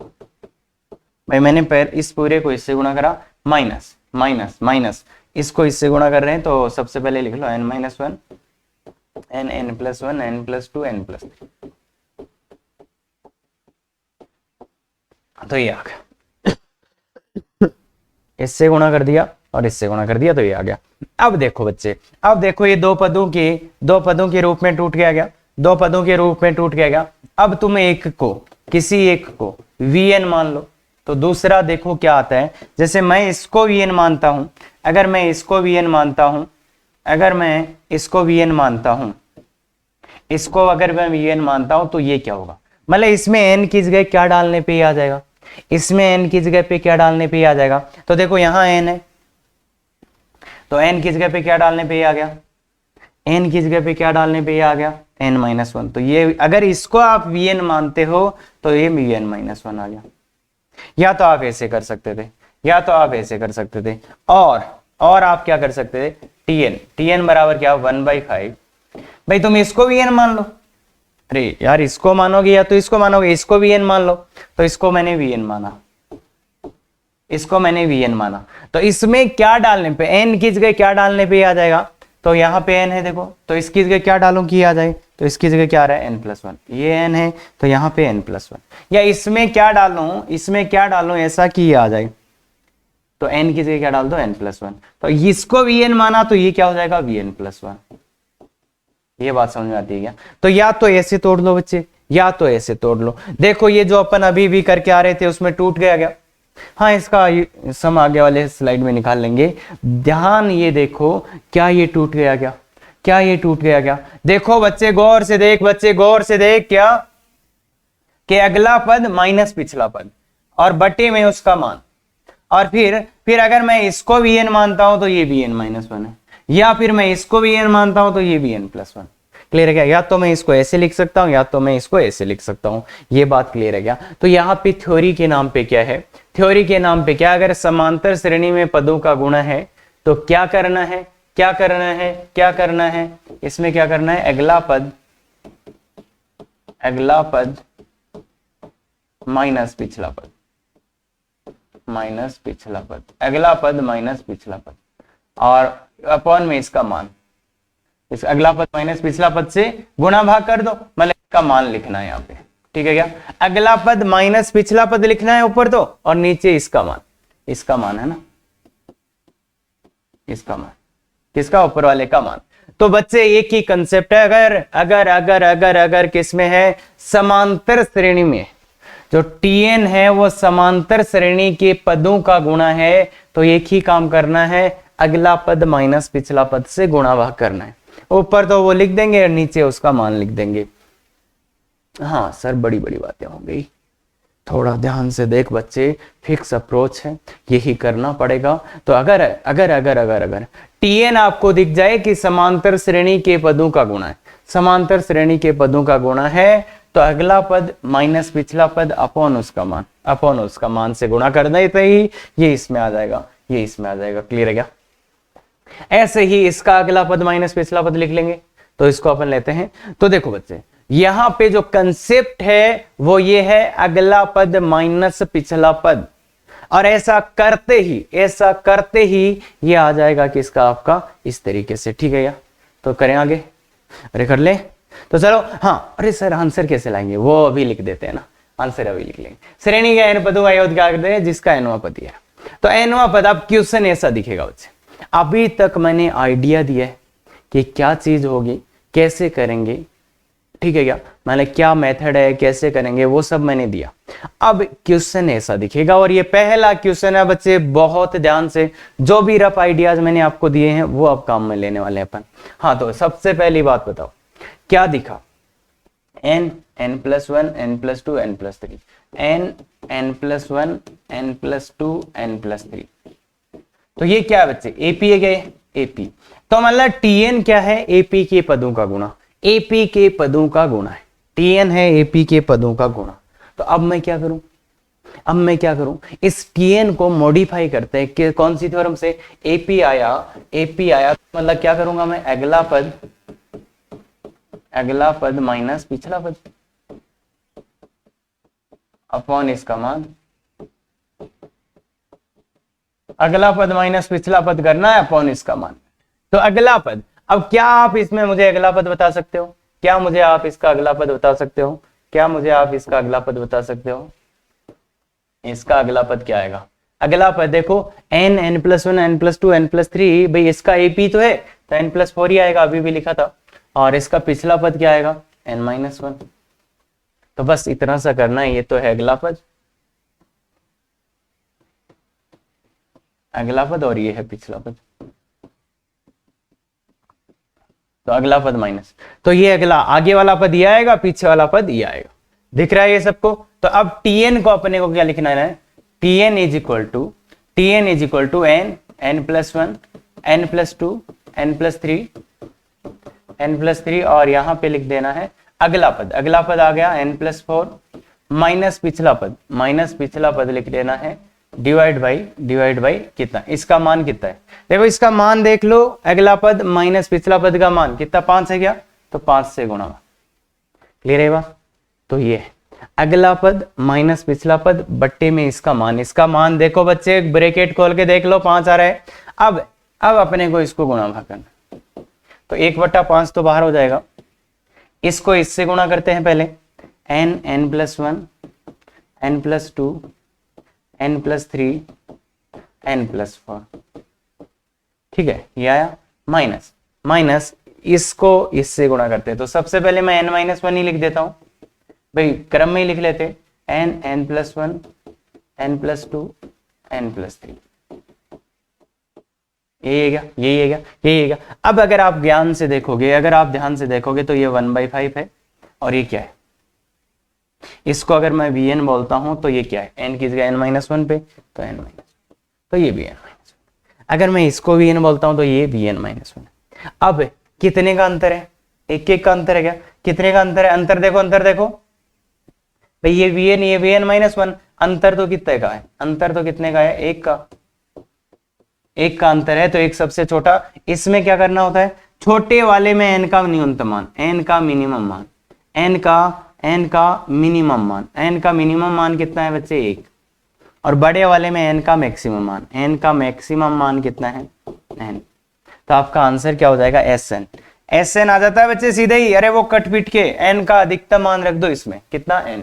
भाई मैंने इस पूरे को इससे गुणा करा, माइनस माइनस माइनस, इसको इससे गुणा कर रहे हैं तो सबसे पहले लिख लो n minus one, n plus one, n plus two, n plus three, तो ये आ गया। इससे गुणा कर दिया और इससे गुणा कर दिया तो ये आ गया। अब देखो बच्चे, अब देखो ये दो पदों के रूप में टूट गया, दो पदों के रूप में टूट गया। अब तुम एक को, किसी एक को vn मान लो, तो दूसरा देखो क्या आता है। जैसे मैं इसको vn मानता हूं, अगर मैं इसको vn मानता हूं, अगर मैं इसको vn मानता हूं, इसको अगर मैं vn मानता हूं, तो ये क्या होगा, मतलब इसमें n की जगह क्या डालने पे ही आ जाएगा, इसमें n की जगह पे क्या डालने पे ही आ जाएगा। तो देखो यहां n है, तो n की जगह पे क्या डालने पे ही आ गया, n की जगह पे क्या डालने पे ही आ गया, n माइनस वन। तो ये अगर इसको आप vn मानते हो तो ये vn माइनस वन आ गया। या तो आप ऐसे कर सकते थे, या तो आप ऐसे कर सकते थे, और आप क्या कर सकते थे, tn बराबर क्या, 1/5। भाई तुम इसको vn मान लो, अरे यार इसको मानोगे या तो इसको मानोगे, इसको vn मान लो, तो इसको मैंने vn माना, इसको मैंने vn माना, तो इसमें क्या डालने पे, n की जगह क्या डालने पे आ जाएगा, तो यहाँ पे n है देखो, तो इसकी जगह क्या डालूं कि आ जाए, तो इसकी जगह क्या आ रहा है, n प्लस वन, ये n है तो यहाँ पे n प्लस वन, या इसमें क्या डालूं, इसमें क्या डालूं ऐसा कि ये आ जाए, तो n की जगह क्या डाल दो, n प्लस वन, तो इसको vn माना तो ये क्या हो जाएगा, vn प्लस वन। ये बात समझ में आती है क्या? तो या तो ऐसे तोड़ लो बच्चे, या तो ऐसे तोड़ लो। देखो ये जो अपन अभी भी करके आ रहे थे उसमें टूट गया। हाँ इसका सम आगे वाले स्लाइड में निकाल लेंगे। ध्यान ये देखो, क्या ये टूट गया क्या, क्या ये टूट गया क्या? देखो बच्चे गौर से देख, बच्चे गौर से देख, क्या कि अगला पद माइनस पिछला पद और बटे में उसका मान, और फिर अगर मैं इसको vn मानता हूं तो ये vn माइनस वन है, या फिर मैं इसको vn मानता हूं तो ये vn प्लस वन। क्लियर है क्या? या तो मैं इसको ऐसे लिख सकता हूं या तो मैं इसको ऐसे लिख सकता हूं। ये बात क्लियर है क्या? तो यहाँ पे थ्योरी के नाम पे क्या है, थ्योरी के नाम पे क्या, अगर समांतर श्रेणी में पदों का गुणा है तो क्या करना है, क्या करना है, क्या करना है, इसमें क्या करना है, अगला पद माइनस पिछला पद, माइनस पिछला पद, अगला पद माइनस पिछला पद, और अपॉन में इसका मान, इस अगला पद माइनस पिछला पद से गुणा भाग कर दो, मतलब इसका मान लिखना है यहाँ पे। ठीक है क्या? अगला पद माइनस पिछला पद लिखना है ऊपर तो, और नीचे इसका मान, इसका मान है ना, इसका मान, किसका, ऊपर वाले का मान। तो बच्चे एक ही कंसेप्ट है, अगर अगर अगर अगर अगर किसमें है, समांतर श्रेणी में, जो tn है वो समांतर श्रेणी के पदों का गुणा है, तो एक ही काम करना है, अगला पद माइनस पिछला पद से गुणा भाग करना है। ऊपर तो वो लिख देंगे और नीचे उसका मान लिख देंगे। हाँ सर बड़ी बड़ी बातें हो गई, थोड़ा ध्यान से देख बच्चे, फिक्स अप्रोच है, यही करना पड़ेगा। तो अगर अगर अगर अगर अगर tn आपको दिख जाए कि समांतर श्रेणी के पदों का गुणा है, समांतर श्रेणी के पदों का गुणा है, तो अगला पद माइनस पिछला पद अपॉन उसका मान, अपॉन उसका मान से गुणा कर देते ही ये इसमें आ जाएगा, ये इसमें आ जाएगा। क्लियर है क्या? ऐसे ही इसका अगला पद माइनस पिछला पद लिख लेंगे, तो इसको अपन लेते हैं। तो देखो बच्चे यहां पे जो कंसेप्ट है वो ये है, अगला पद माइनस पिछला पद, और ऐसा करते ही ये आ जाएगा किसका, आपका इस तरीके से। ठीक है या? तो करें आगे, अरे कर ले, तो चलो। हाँ अरे सर आंसर कैसे लाएंगे, वो अभी लिख देते हैं ना, आंसर अभी लिख लेंगे। श्रेणी का n पदों का योग क्या करते हैं, जिसका nवां पद है, तो nवां पद। अब क्वेश्चन ऐसा दिखेगा बच्चे, अभी तक मैंने आइडिया दिया है कि क्या चीज होगी, कैसे करेंगे, ठीक है क्या, मतलब क्या मेथड है, कैसे करेंगे, वो सब मैंने दिया। अब क्वेश्चन ऐसा दिखेगा, और ये पहला क्वेश्चन है बच्चे, बहुत ध्यान से, जो भी रफ आइडियाज मैंने आपको दिए हैं वो अब काम में लेने वाले हैं अपन। हाँ तो सबसे पहली बात बताओ, क्या दिखा, n plus one, n plus two, n plus three, n plus one, n plus two, n plus three. तो ये क्या है बच्चे, एपी है क्या, एपी। तो मतलब tn क्या है, एपी के पदों का गुणा, एपी के पदों का गुणा है, tn है एपी के पदों का गुणा। तो अब मैं क्या करूं, अब मैं क्या करूं, इस tn को मॉडिफाई करते हैं कि कौन सी थ्योरम से, एपी आया, एपी आया, मतलब क्या करूंगा मैं, अगला पद माइनस पिछला पद अपॉन इसका मान, अगला पद माइनस पिछला पद करना है अपॉन इसका मान। तो अगला पद, अब क्या आप इसमें मुझे अगला पद बता सकते हो? क्या मुझे आप इसका अगला पद बता सकते हो? क्या मुझे आप इसका अगला पद बता सकते हो? इसका अगला पद क्या आएगा? अगला पद देखो n, n+1, n+2, n+3, भाई इसका AP तो है तो n+4 ही आएगा, अभी भी लिखा था। और इसका पिछला पद क्या आएगा? n-1। तो बस इतना सा करना है, ये तो है अगला पद, अगला पद, और ये है पिछला पद। तो अगला पद माइनस, तो ये अगला आगे वाला पद ये आएगा, पीछे वाला पद ये आएगा। दिख रहा है ये सबको? तो अब Tn को अपने को क्या लिखना है? Tn is equal to n, n+1, n+2, n+3, n+3, और यहां पे लिख देना है अगला पद। अगला पद आ गया n+4 माइनस पिछला पद लिख देना है डिवाइड बाई कितना, इसका मान कितना है? देखो इसका मान देख लो, अगला पद माइनस पिछला पद का मान कितना, 5 है क्या? तो 5 से गुणा। क्लियर है बात? तो ये अगला पद माइनस पिछला पद बट्टे में इसका मान देखो बच्चे, ब्रैकेट खोल के देख लो, 5 आ रहा है। अब अपने को इसको गुणा भाग करना, तो 1/5 तो बाहर हो जाएगा। इसको इससे गुणा करते हैं पहले, n+1, n+2, n+3, n+4, ठीक है, ये आया। माइनस इसको इससे गुणा करते हैं, तो सबसे पहले मैं n-1 ही लिख देता हूं भाई, क्रम में ही लिख लेते, n, n+1, n+2, n+3, यही है क्या? अब अगर आप ध्यान से देखोगे तो ये 1/5 है, और ये क्या है? इसको अगर मैं Vn बोलता हूं तो ये क्या है? n की जगह n-1 पे, तो n-, तो ये भी n-1। अगर मैं इसको Vn बोलता हूं तो ये Vn-1। अब कितने का अंतर है? एक का अंतर है क्या? कितने का अंतर है? अंतर देखो भाई, ये Vn, ये Vn-1, अंतर तो कितने का है? अंतर तो कितने का है? एक का अंतर है, तो एक सबसे छोटा। इसमें क्या करना होता है? छोटे वाले में n का न्यूनतम मान, n का मिनिमम मान, n का मिनिमम मान कितना है बच्चे? 1। और बड़े वाले में n का मैक्सिमम मान कितना है? n। तो आपका आंसर क्या हो जाएगा? SN आ जाता है बच्चे सीधे ही। अरे वो कट पीट के n का अधिकतम मान रख दो इसमें, कितना? n।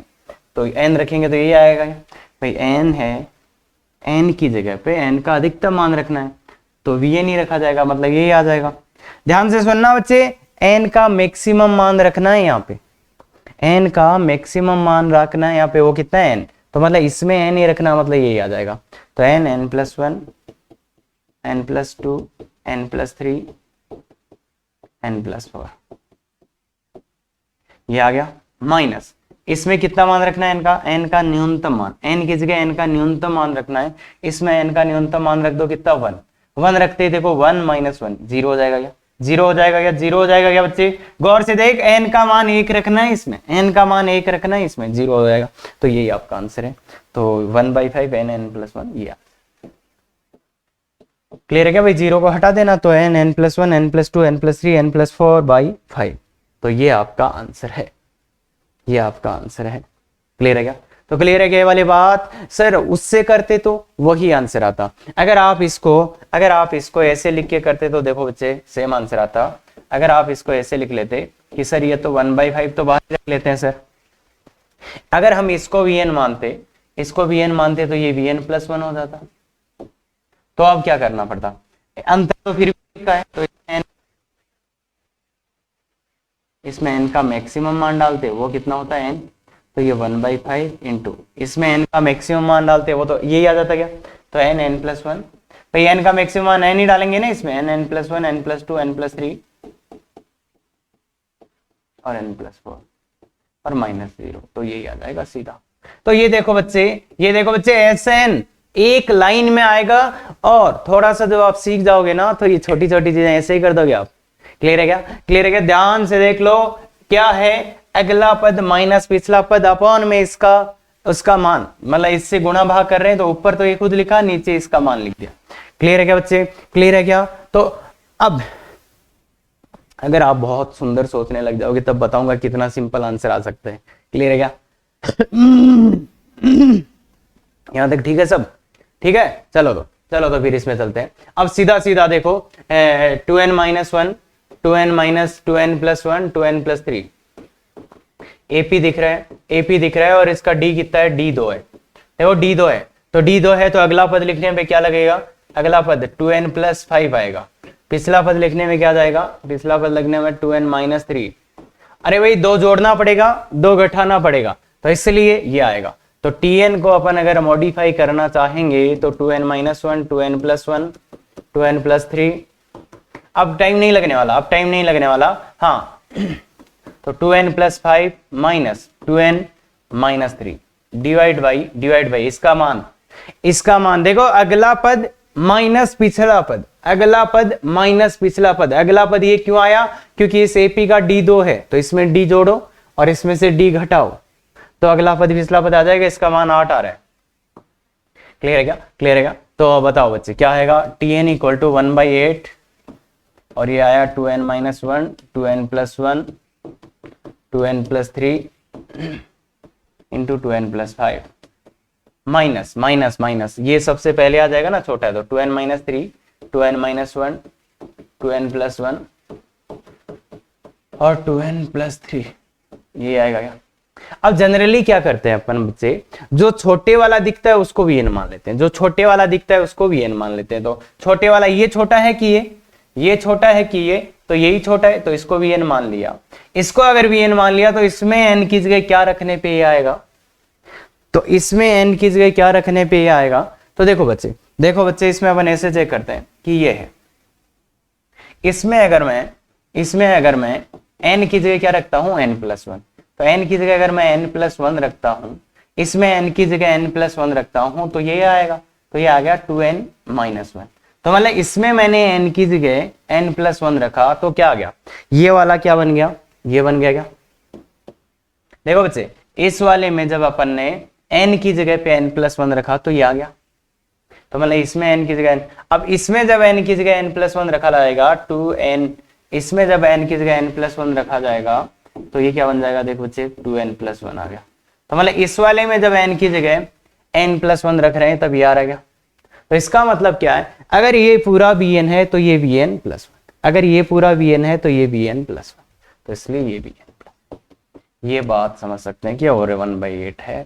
तो n रखेंगे तो यही आएगा भाई, n है, n की जगह पे n का अधिकतम मान रखना है, तो Vn ही रखा जाएगा, मतलब यही आ जाएगा। ध्यान से सुनना बच्चे, n का मैक्सिमम मान रखना है यहाँ पे, n का मैक्सिमम मान रखना है यहाँ पे, वो कितना है? n। तो मतलब इसमें n ही रखना, मतलब यही आ जाएगा। तो n, n+1, n+2, n+3, n+4, ये आ गया। माइनस इसमें कितना मान रखना है? n का न्यूनतम मान, n की जगह n का न्यूनतम मान रखना है। इसमें n का न्यूनतम मान रख दो, कितना? 1 रखते ही देखो 1 - 1 0 हो जाएगा क्या? 0 हो जाएगा क्या बच्चे? गौर से देख, n का मान 1 रखना है इसमें, n का मान 1 रखना है इसमें, 0 हो जाएगा। तो यही आपका आंसर है। तो 1/5 n+1 ये। क्लियर है क्या भाई? 0 को हटा देना, तो n+1, n+2, n+3, n+4/5। तो ये आपका आंसर है, क्लियर है क्या? तो क्लियर है क्या ये वाली बात? सर उससे करते तो वही आंसर आता। अगर आप इसको ऐसे लिख के करते तो देखो बच्चे सेम आंसर आता। अगर आप इसको ऐसे लिख लेते कि सर ये तो 1/5 तो बाहर रख लेते हैं सर। अगर हम इसको Vn मानते तो ये Vn+1 हो जाता। तो अब क्या करना पड़ता? अंतर तो फिर भी का है, तो इसमें n का मैक्सिमम मान डालते, वो कितना होता है? n। तो ये 1/5 इंटू इसमें n का मैक्सिमम मान डालते, वो तो यही आ जाता क्या? तो n+1, तो n का मैक्सिमम मान n ही डालेंगे ना इसमें, n+1, n+2, n+3 और n+4 और -0, तो यही आ जाएगा सीधा। तो ये देखो बच्चे SN एक लाइन में आएगा, और थोड़ा सा जब आप सीख जाओगे ना तो ये छोटी छोटी चीजें ऐसे ही कर दोगे आप। क्लियर है क्या? ध्यान से देख लो, क्या है? अगला पद माइनस पिछला पद अपॉन में उसका मान, मतलब इससे गुणा भाग कर रहे हैं, तो ऊपर तो ये खुद लिखा, नीचे इसका मान लिख दिया। क्लियर है क्या बच्चे? क्लियर है क्या? तो अब अगर आप बहुत सुंदर सोचने लग जाओगे तब बताऊंगा कितना सिंपल आंसर आ सकता है। क्लियर है क्या? यहां तक ठीक है सब? ठीक है, चलो तो चलो तो फिर इसमें चलते हैं। अब सीधा सीधा देखो 2n minus 1, 2n minus 2n plus 1, 2n plus 3, AP दिख रहा है, एपी दिख रहा है, और इसका डी कितना है, डी 2 है। देखो डी 2 है, तो डी 2 है तो अगला पद लिखने पे क्या लगेगा, अगला पद 2n प्लस 5 आएगा। पिछला पद लिखने में क्या जाएगा, पिछला पद लिखने में 2n माइनस 3। अरे भाई दो जोड़ना पड़ेगा, दो घटाना पड़ेगा, तो इसलिए ये आएगा। तो tn को अपन अगर मॉडिफाई करना चाहेंगे तो 2n minus 1, 2n plus 1, 2n plus 3। अब टाइम नहीं लगने वाला, अब टाइम नहीं लगने वाला, हाँ। तो 2n plus 5 minus 2n minus 3 divide by इसका मान देखो, अगला पद माइनस पिछला पद, अगला पद माइनस पिछला पद। अगला पद ये क्यों आया, क्योंकि इस एपी का डी 2 है, तो इसमें डी जोड़ो और इसमें से डी घटाओ, तो अगला पद पिछला पद आ जाएगा। इसका मान 8 आ रहा है। क्लियर है क्या, क्लियर है क्या? तो बताओ बच्चे क्या आएगा, tn इक्वल टू 1/8, और ये आया 2n minus 1, 2n plus 1, 2n plus 3 into 2n plus 5 minus minus minus, ये सबसे पहले आ जाएगा ना, छोटा है, तो 2n minus 3, 2n minus 1, 2n plus 1 और 2n प्लस 3, ये आएगा क्या? अब जनरली क्या करते हैं अपन बच्चे, जो छोटे वाला दिखता है उसको भी n मान लेते हैं, जो छोटे वाला दिखता है उसको भी n मान लेते हैं। तो छोटे वाला ये छोटा है कि ये छोटा है कि ये, तो यही छोटा है, तो इसको भी n मान लिया। इसको अगर भी n मान लिया तो इसमें n की जगह क्या रखने पे ये आएगा, तो इसमें n की जगह क्या रखने पे ये आएगा। तो देखो बच्चे इसमें अपन ऐसे चेक करते हैं कि ये है, इसमें अगर मैं n की जगह क्या रखता हूं, n प्लस 1, तो n की जगह अगर मैं n प्लस 1 रखता हूं, इसमें n की जगह n प्लस 1 रखता हूं, तो ये आएगा, तो ये आ गया 2n माइनस 1। तो मतलब इसमें मैंने n की जगह n प्लस 1 रखा, तो क्या आ गया, ये वाला क्या बन गया, ये बन गया क्या? देखो बच्चे, इस वाले में जब अपन ने n की जगह पे n प्लस 1 रखा तो ये आ गया, तो मतलब इसमें n की जगह n, अब इसमें जब n की जगह n प्लस 1 रखा जाएगा 2n, इसमें जब n की जगह n प्लस 1 रखा जाएगा तो ये क्या बन जाएगा, देखो बच्चे 2n प्लस 1 आ गया। तो मतलब इस वाले में जब n की जगह n प्लस 1 रख रहे हैं तब ये आ गया। तो इसका मतलब क्या है, अगर ये पूरा bn है तो ये bn प्लस 1, अगर ये पूरा bn है तो ये bn प्लस 1, तो इसलिए ये bn। ये बात समझ सकते हैं कि और 1/8 है।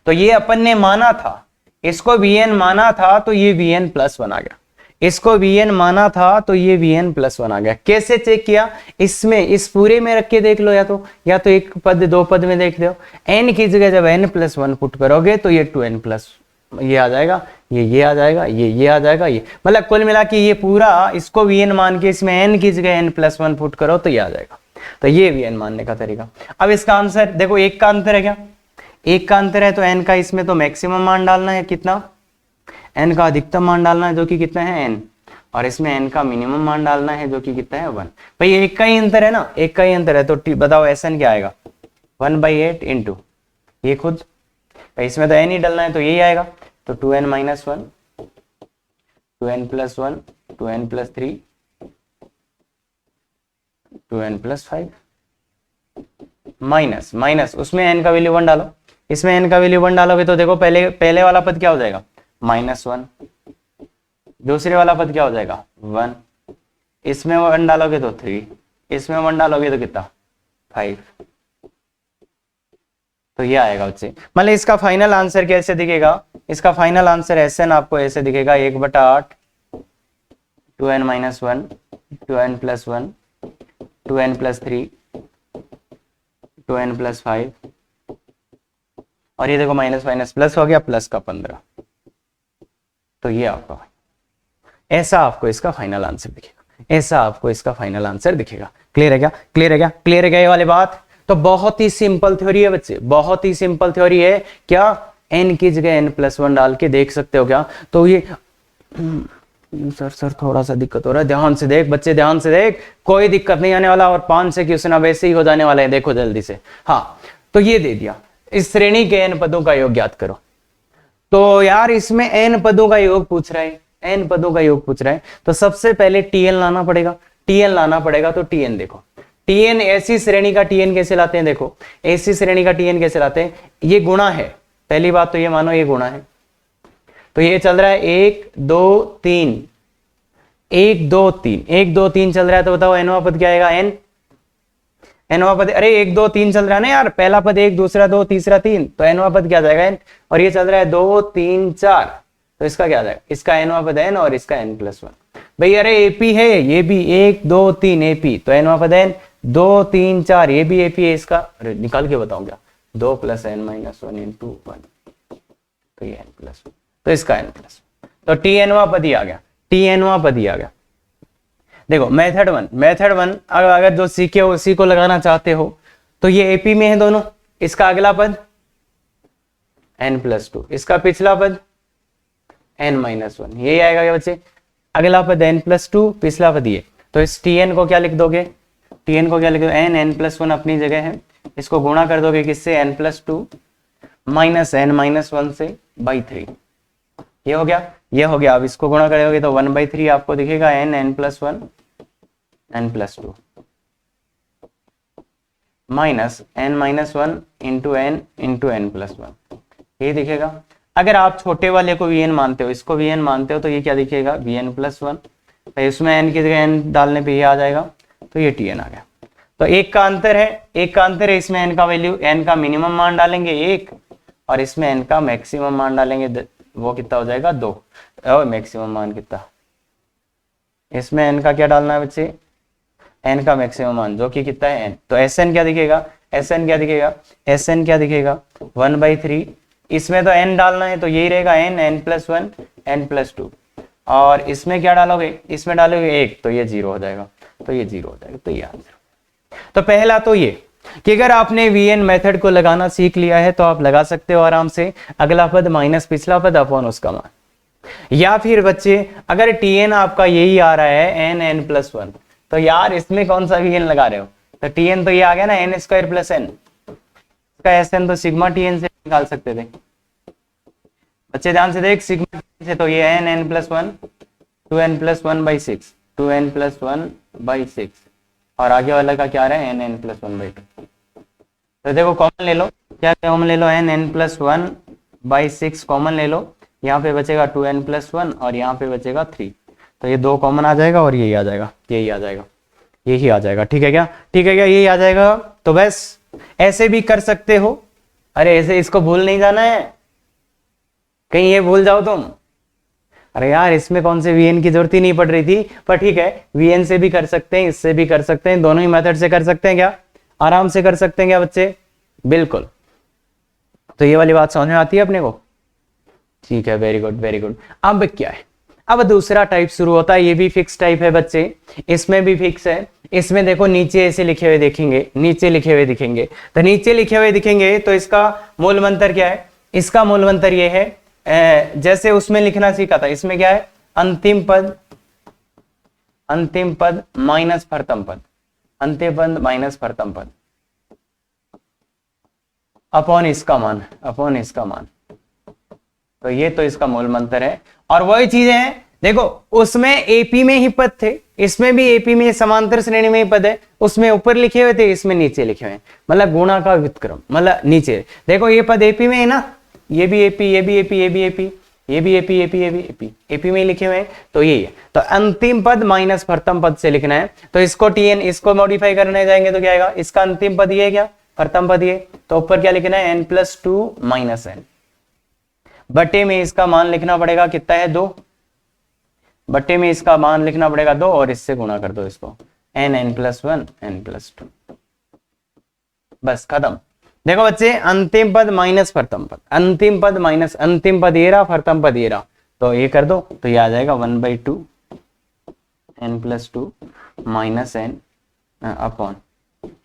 तो ये अपन ने माना था, इसको bn माना था तो ये bn प्लस 1 आ गया, इसको bn माना था तो ये bn प्लस 1 आ गया। कैसे चेक किया, इसमें इस पूरे में रख के देख लो, या तो एक पद दो पद में देख लो। n की जगह जब n प्लस 1 पुट करोगे तो ये 2n प्लस ये आ जाएगा, ये आ जाएगा, ये आ जाएगा, ये मतलब कुल मिला के ये पूरा इसको bn मान के इसमें n की जगह n प्लस 1 पुट करो तो ये आ जाएगा। तो ये bn मानने का तरीका। अब इसका आंसर देखो, एक का अंतर है क्या, एक का अंतर है, तो n का इसमें तो मैक्सिमम मान डालना है, कितना, n का अधिकतम मान डालना है जो कि कितना है n, और इसमें n का मिनिमम मान डालना है जो कि कितना है 1। भाई एक का ही अंतर है ना, एक का ही अंतर है, तो बताओ Sn क्या आएगा, 1/8 इंटू ये खुद, इसमें तो n ही डालना है तो यही आएगा, तो 2n minus 1, 2n plus 1, 2n plus 3, 2n plus 5 minus minus, उसमें n का वैल्यू 1 डालो, इसमें n का वैल्यू 1 डालोगे तो देखो पहले वाला पद क्या हो जाएगा, -1, दूसरे वाला पद क्या हो जाएगा 1, इसमें 1 डालोगे तो 3, इसमें 1 डालोगे तो कितना 5। तो ये आएगा बच्चे, मतलब इसका फाइनल आंसर कैसे दिखेगा, इसका फाइनल आंसर Sn आपको ऐसे दिखेगा 1/8 2n minus 1, 2n plus 1, 2n plus 3, 2n plus 5, और ये देखो माइनस माइनस प्लस हो गया, प्लस का 15। तो ये आपका ऐसा आपको इसका फाइनल आंसर दिखेगा, ऐसा आपको इसका फाइनल आंसर दिखेगा। क्लियर है क्या, क्लियर है क्या, क्लियर है क्या ये वाली बात? तो बहुत ही सिंपल थ्योरी है बच्चे, बहुत ही सिंपल थ्योरी है। क्या n की जगह n प्लस 1 डाल के देख सकते हो क्या? तो ये सर थोड़ा सा दिक्कत हो रहा है, ध्यान से देख बच्चे, ध्यान से देख, कोई दिक्कत नहीं आने वाला, और 5 से क्वेश्चन अब ऐसे ही हो जाने वाले हैं, देखो जल्दी से। हाँ, तो ये दे दिया, इस श्रेणी के n पदों का योग ज्ञात करो। तो यार इसमें n पदों का योग पूछ रहा है, n पदों का योग पूछ रहा है, तो सबसे पहले tn लाना पड़ेगा, tn लाना पड़ेगा। तो tn देखो, tn ऐसी श्रेणी का tn कैसे लाते हैं, देखो ऐसी श्रेणी का tn कैसे लाते हैं, ये गुणा है, पहली बात तो ये मानो ये गुणा है, तो ये चल रहा है 1 2 3, 1 2 3, 1 2 3 चल रहा है, तो बताओ nवां पद क्या आएगा? n, nवां पद, अरे 1 2 3 चल रहा है ना यार, पहला पद 1, दूसरा 2, तीसरा 3, तो nवां पद क्या जाएगा? n। और ये चल रहा है 2 3 4, तो इसका क्या जाएगा? इसका nवां पद n और इसका n+1। भाई अरे एपी है, ये भी 1 2 3 एपी, तो nवां पद n, 2 3 4 ये भी एपी है इसका, अरे निकाल के बताऊं क्या? 2 + n-1 × 1, तो ये n+1, तो इसका n+1, तो tnवां पद ही आ गया, tnवां पद ही आ गया। देखो मेथड वन अगर जो सीखे हो उसी को लगाना चाहते हो, तो ये एपी में है दोनों, इसका अगला पद n+2, इसका पिछला पद n-1, यही आएगा क्या बच्चे? अगला पद n+2, पिछला पद ये, तो इस tn को क्या लिख दोगे? tn को क्या लिख दोगे? n+1 अपनी जगह है, इसको गुणा कर दोगे किससे? n+2 माइनस n-1 से /3, ये हो गया, ये हो गया। अब इसको गुणा करोगे तो 1/3 आपको दिखेगा, n+1 n+2 minus n-1 into n into n+1, ये दिखेगा। अगर आप छोटे वाले को vn मानते हो, इसको vn मानते हो, तो ये क्या दिखेगा? vn+1, तो इसमें n की जगह n डालने पे ये आ जाएगा, तो ये tn आ गया। तो एक का अंतर है, इसमें n का वैल्यू, n का मिनिमम मान डालेंगे 1 और इसमें n का मैक्सिमम मान डालेंगे, वो कितना हो जाएगा? 2। और मैक्सिमम मान कितना? इसमें n का क्या डालना है बच्चे? n का मैक्सिमम मान, जो कि कितना है? n। तो Sn क्या दिखेगा? Sn क्या दिखेगा? 1/3, इसमें तो n डालना है, तो यही रहेगा n, n+1 n+2, और इसमें क्या डालोगे? इसमें डालोगे 1, तो ये 0 हो जाएगा, तो ये 0 हो जाएगा, तो ये आंसर। तो पहला तो ये कि अगर आपने वीएन मेथड को लगाना सीख लिया है तो आप लगा सकते हो आराम से, अगला पद माइनस पिछला पद अपॉन उसका मान। या फिर बच्चे अगर टीएन आपका यही आ रहा है n+1, तो यार इसमें कौन सा वीएन लगा रहे हो? तो टीएन तो ये आ गया ना, n² + n, इसका Sn तो सिग्मा टीएन से निकाल सकते थे। बच्चे ध्यान से देख, सिग्मा से तो ये n+1 2n+1/6, 2n+1/6, और आगे वाला का क्या रहा है? n+1/2। तो देखो कॉमन ले लो, क्या कॉमन ले लो? n+1/6 कॉमन ले लो, यहाँ पे बचेगा 2n+1 और यहाँ पे बचेगा 3, तो ये 2 कॉमन आ जाएगा और यही आ जाएगा, यही आ जाएगा, यही आ जाएगा। ठीक है क्या? ठीक है क्या? यही आ जाएगा। तो बस ऐसे भी कर सकते हो, अरे ऐसे इसको भूल नहीं जाना है, कहीं ये भूल जाओ तुम, अरे यार इसमें कौन से वीएन की जरूरत ही नहीं पड़ रही थी, पर ठीक है, वीएन से भी कर सकते हैं, इससे भी कर सकते हैं, दोनों ही मेथड से कर सकते हैं क्या? आराम से कर सकते हैं क्या बच्चे? बिल्कुल। तो ये वाली बात समझ में आती है अपने को? ठीक है, वेरी गुड वेरी गुड। अब क्या है? अब दूसरा टाइप शुरू होता है, ये भी फिक्स टाइप है बच्चे, इसमें भी फिक्स है। इसमें देखो नीचे ऐसे लिखे हुए देखेंगे, नीचे लिखे हुए दिखेंगे, तो नीचे लिखे हुए दिखेंगे तो इसका मूल मंत्र क्या है? इसका मूल मंत्र ये है, जैसे उसमें लिखना सीखा था, इसमें क्या है? अंतिम पद माइनस प्रथम पद, अंतिम पद माइनस प्रथम पद अपॉन इसका मान, अपॉन इसका मान। तो ये तो इसका मूल मंत्र है। और वही चीजें हैं, देखो उसमें एपी में ही पद थे, इसमें भी एपी में समांतर श्रेणी में ही पद है, उसमें ऊपर लिखे हुए थे, इसमें नीचे लिखे हुए हैं, मतलब गुणा का व्युत्क्रम, मतलब नीचे देखो ये पद एपी में है ना, ये भी एपी, ये भी एपी, ये भी एपी, ये भी एपी, एपी, ये भी एपी, एपी में लिखे हुए हैं, तो यही है। तो अंतिम पद माइनस प्रथम पद से लिखना है, तो इसको टीएन, इसको मॉडिफाई करने जाएंगे तो क्या आएगा? इसका अंतिम पद ये क्या? प्रथम पद ये, तो ऊपर क्या लिखना है? n+2 - n, बटे में इसका मान लिखना पड़ेगा, कितना है? 2, बटे में इसका मान लिखना पड़ेगा 2 और इससे गुणा कर दो इसको, n+1 n+2, बस खत्म। देखो बच्चे, अंतिम पद माइनस प्रथम पद, अंतिम पद माइनस अंतिम पद ये रहा, प्रथम पद ये रहा, तो ये कर दो, तो ये आ जाएगा 1/2 n+2 - n upon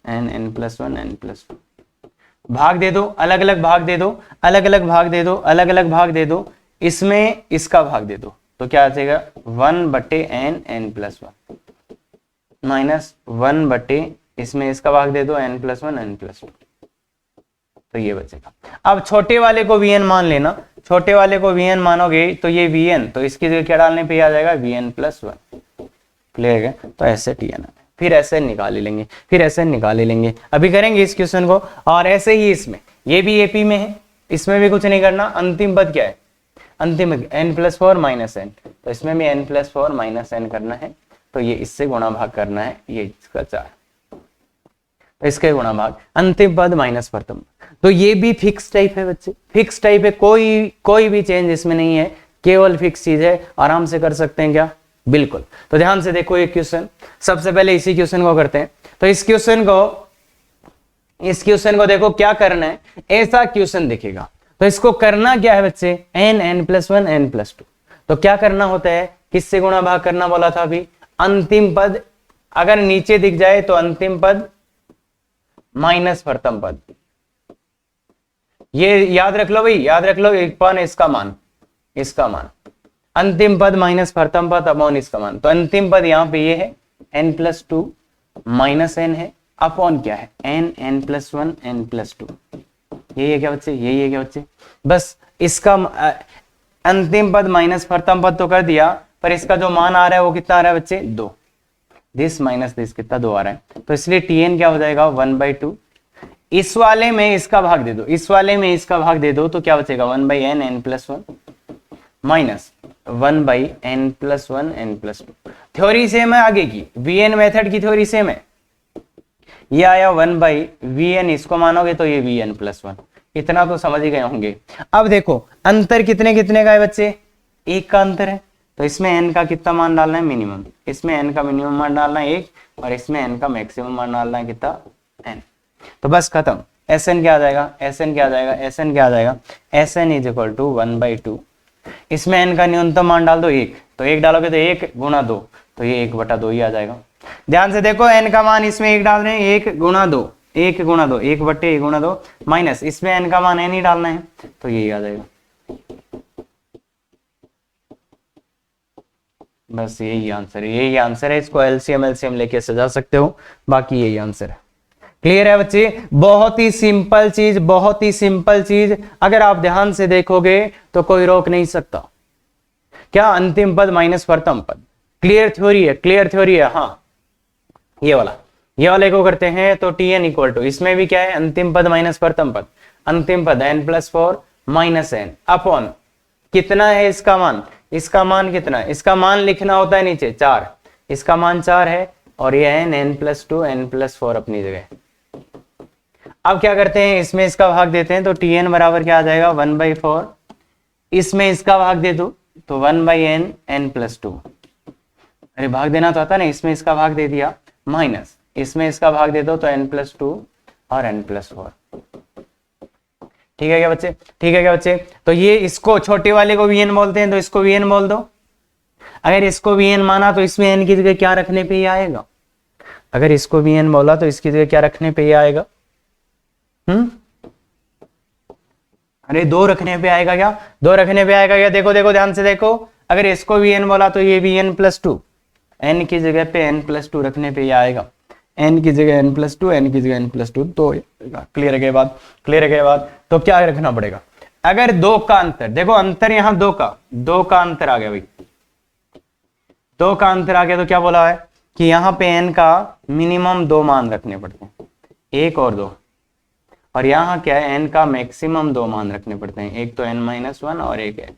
n+1 n+2। भाग दे दो, अलग अलग भाग दे दो, अलग अलग भाग दे दो, अलग अलग भाग दे दो, इसमें इसका भाग दे दो, तो क्या आ जाएगा? 1/n n+1 माइनस 1/, इसमें इसका भाग दे दो n+1 n+2, तो ये बचेगा। अब छोटे वाले को vn मान लेना, छोटे वाले को vn मानोगे तो ये vn, तो इसकी जगह क्या डालने पे आ जाएगा? vn+1, क्लियर है? तो ऐसे tn, फिर ऐसे निकाल ही लेंगे, फिर ऐसे निकाल ही लेंगे, अभी करेंगे इस क्वेश्चन को। और ऐसे ही इसमें, ये भी एपी में है, इसमें भी कुछ नहीं करना। अंतिम पद क्या है? अंतिम n+4 माइनस एन, तो इसमें भी n+4 माइनस एन करना है, तो ये इससे गुणा भाग करना है, ये इसका 4, तो इसके गुणा भाग अंतिम पद माइनस प्रथम। तो ये भी फिक्स टाइप है बच्चे, फिक्स टाइप है, कोई भी चेंज इसमें नहीं है, केवल फिक्स चीज है, आराम से कर सकते हैं क्या, बिल्कुल। तो ध्यान से देखो ये क्वेश्चन, सबसे पहले इसी क्वेश्चन को करते हैं। तो इस क्वेश्चन को देखो क्या करना है, ऐसा क्वेश्चन दिखेगा, तो इसको करना क्या है बच्चे, n+1 n+2। तो क्या करना होता है, किससे गुणा भाग करना बोला था अभी, अंतिम पद अगर नीचे दिख जाए तो अंतिम पद माइनस प्रथम पद, ये याद रख लो भाई, याद रख लो, इसका मान अंतिम पद माइनस प्रथम पद अपॉन इसका मान। तो अंतिम पद यहां पे ये है n+2 माइनस n है, अपॉन क्या है n+1 n+2, यही है क्या बच्चे, यही है क्या बच्चे। बस इसका अंतिम पद माइनस प्रथम पद तो कर दिया, पर इसका जो मान आ रहा है वो कितना आ रहा है बच्चे, 2, दिस माइनस दिस कितना 2 आ रहा है, तो इसलिए tn क्या हो जाएगा 1/2। इस वाले में इसका भाग दे दो, इस वाले में इसका भाग दे दो, तो क्या बचेगा 1/n n+1 minus 1/n+1 n+2। Theory same है आगे की, vn मेथड की थ्योरी सेम है, ये आया 1/vn, इसको मानोगे तो ये vn+1, इतना तो समझ ही गए होंगे। अब देखो अंतर कितने कितने का है बच्चे, 1 का अंतर है, तो इसमें n का कितना मान डालना है, मिनिमम, इसमें n का मिनिमम मान डालना है 1, और इसमें n का मैक्सिमम मान डालना है कितना, n। तो बस खत्म, Sn क्या आ जाएगा, Sn क्या आ जाएगा, Sn क्या आ जाएगा, Sn = 1/2, इसमें n का न्यूनतम मान डाल दो 1, तो 1 डालोगे तो 1 × 2, तो ये 1/2 ही आ जाएगा। ध्यान से देखो n का मान इसमें 1 डाल रहे हैं, 1 × 2, 1 × 2, 1/1 × 2 माइनस इसमें n का मान n ही डालना है, तो यही आ जाएगा। बस यही आंसर है, यही आंसर है, इसको एलसीएम लेके सजा सकते हो, बाकी यही आंसर है। क्लियर है बच्चे, बहुत ही सिंपल चीज, बहुत ही सिंपल चीज, अगर आप ध्यान से देखोगे तो कोई रोक नहीं सकता। क्या, अंतिम पद माइनस प्रथम पद, क्लियर थ्योरी है, क्लियर थ्योरी है। हाँ ये वाले को करते हैं, तो tn = इसमें भी क्या है, अंतिम पद माइनस प्रथम पद, अंतिम पद n+4 माइनस n अपॉन कितना है इसका मान, इसका मान कितना है, इसका मान लिखना होता है नीचे 4, इसका मान 4 है, और ये है n+2 n+4 अपनी जगह। अब क्या करते हैं, इसमें इसका भाग देते हैं, तो tn बराबर क्या आ जाएगा 1/4, इसमें इसका भाग दे दो तो 1/n n+2, अरे भाग देना तो आता ना, इसमें इसका भाग दे दिया, माइनस इसमें इसका भाग दे दो तो n+2 और n+4। ठीक है क्या बच्चे, ठीक है क्या बच्चे। तो ये इसको छोटे वाले को vn बोलते हैं, तो इसको vn बोल दो। अगर इसको vn माना तो इसमें n की जगह क्या रखने पे ही आएगा, अगर इसको vn बोला तो इसकी जगह क्या रखने पे ही आएगा, अरे 2 रखने पे आएगा क्या, 2 रखने पे आएगा क्या, देखो देखो ध्यान से देखो, अगर इसको vn बोला तो ये vn+2, n की जगह पे n+2 रखने पे ही आएगा, n की जगह n+2, n की जगह n+2, तो क्लियर के बाद, क्लियर के बाद तो क्या रखना पड़ेगा, अगर 2 का अंतर, देखो अंतर यहाँ 2 का अंतर आ गया भाई, 2 का अंतर आ गया, तो क्या बोला है कि यहाँ पे n का मिनिमम 2 मान रखने पड़ते हैं, 1 और 2, और यहाँ क्या है n का मैक्सिमम 2 मान रखने पड़ते हैं, एक तो n-1 और एक n,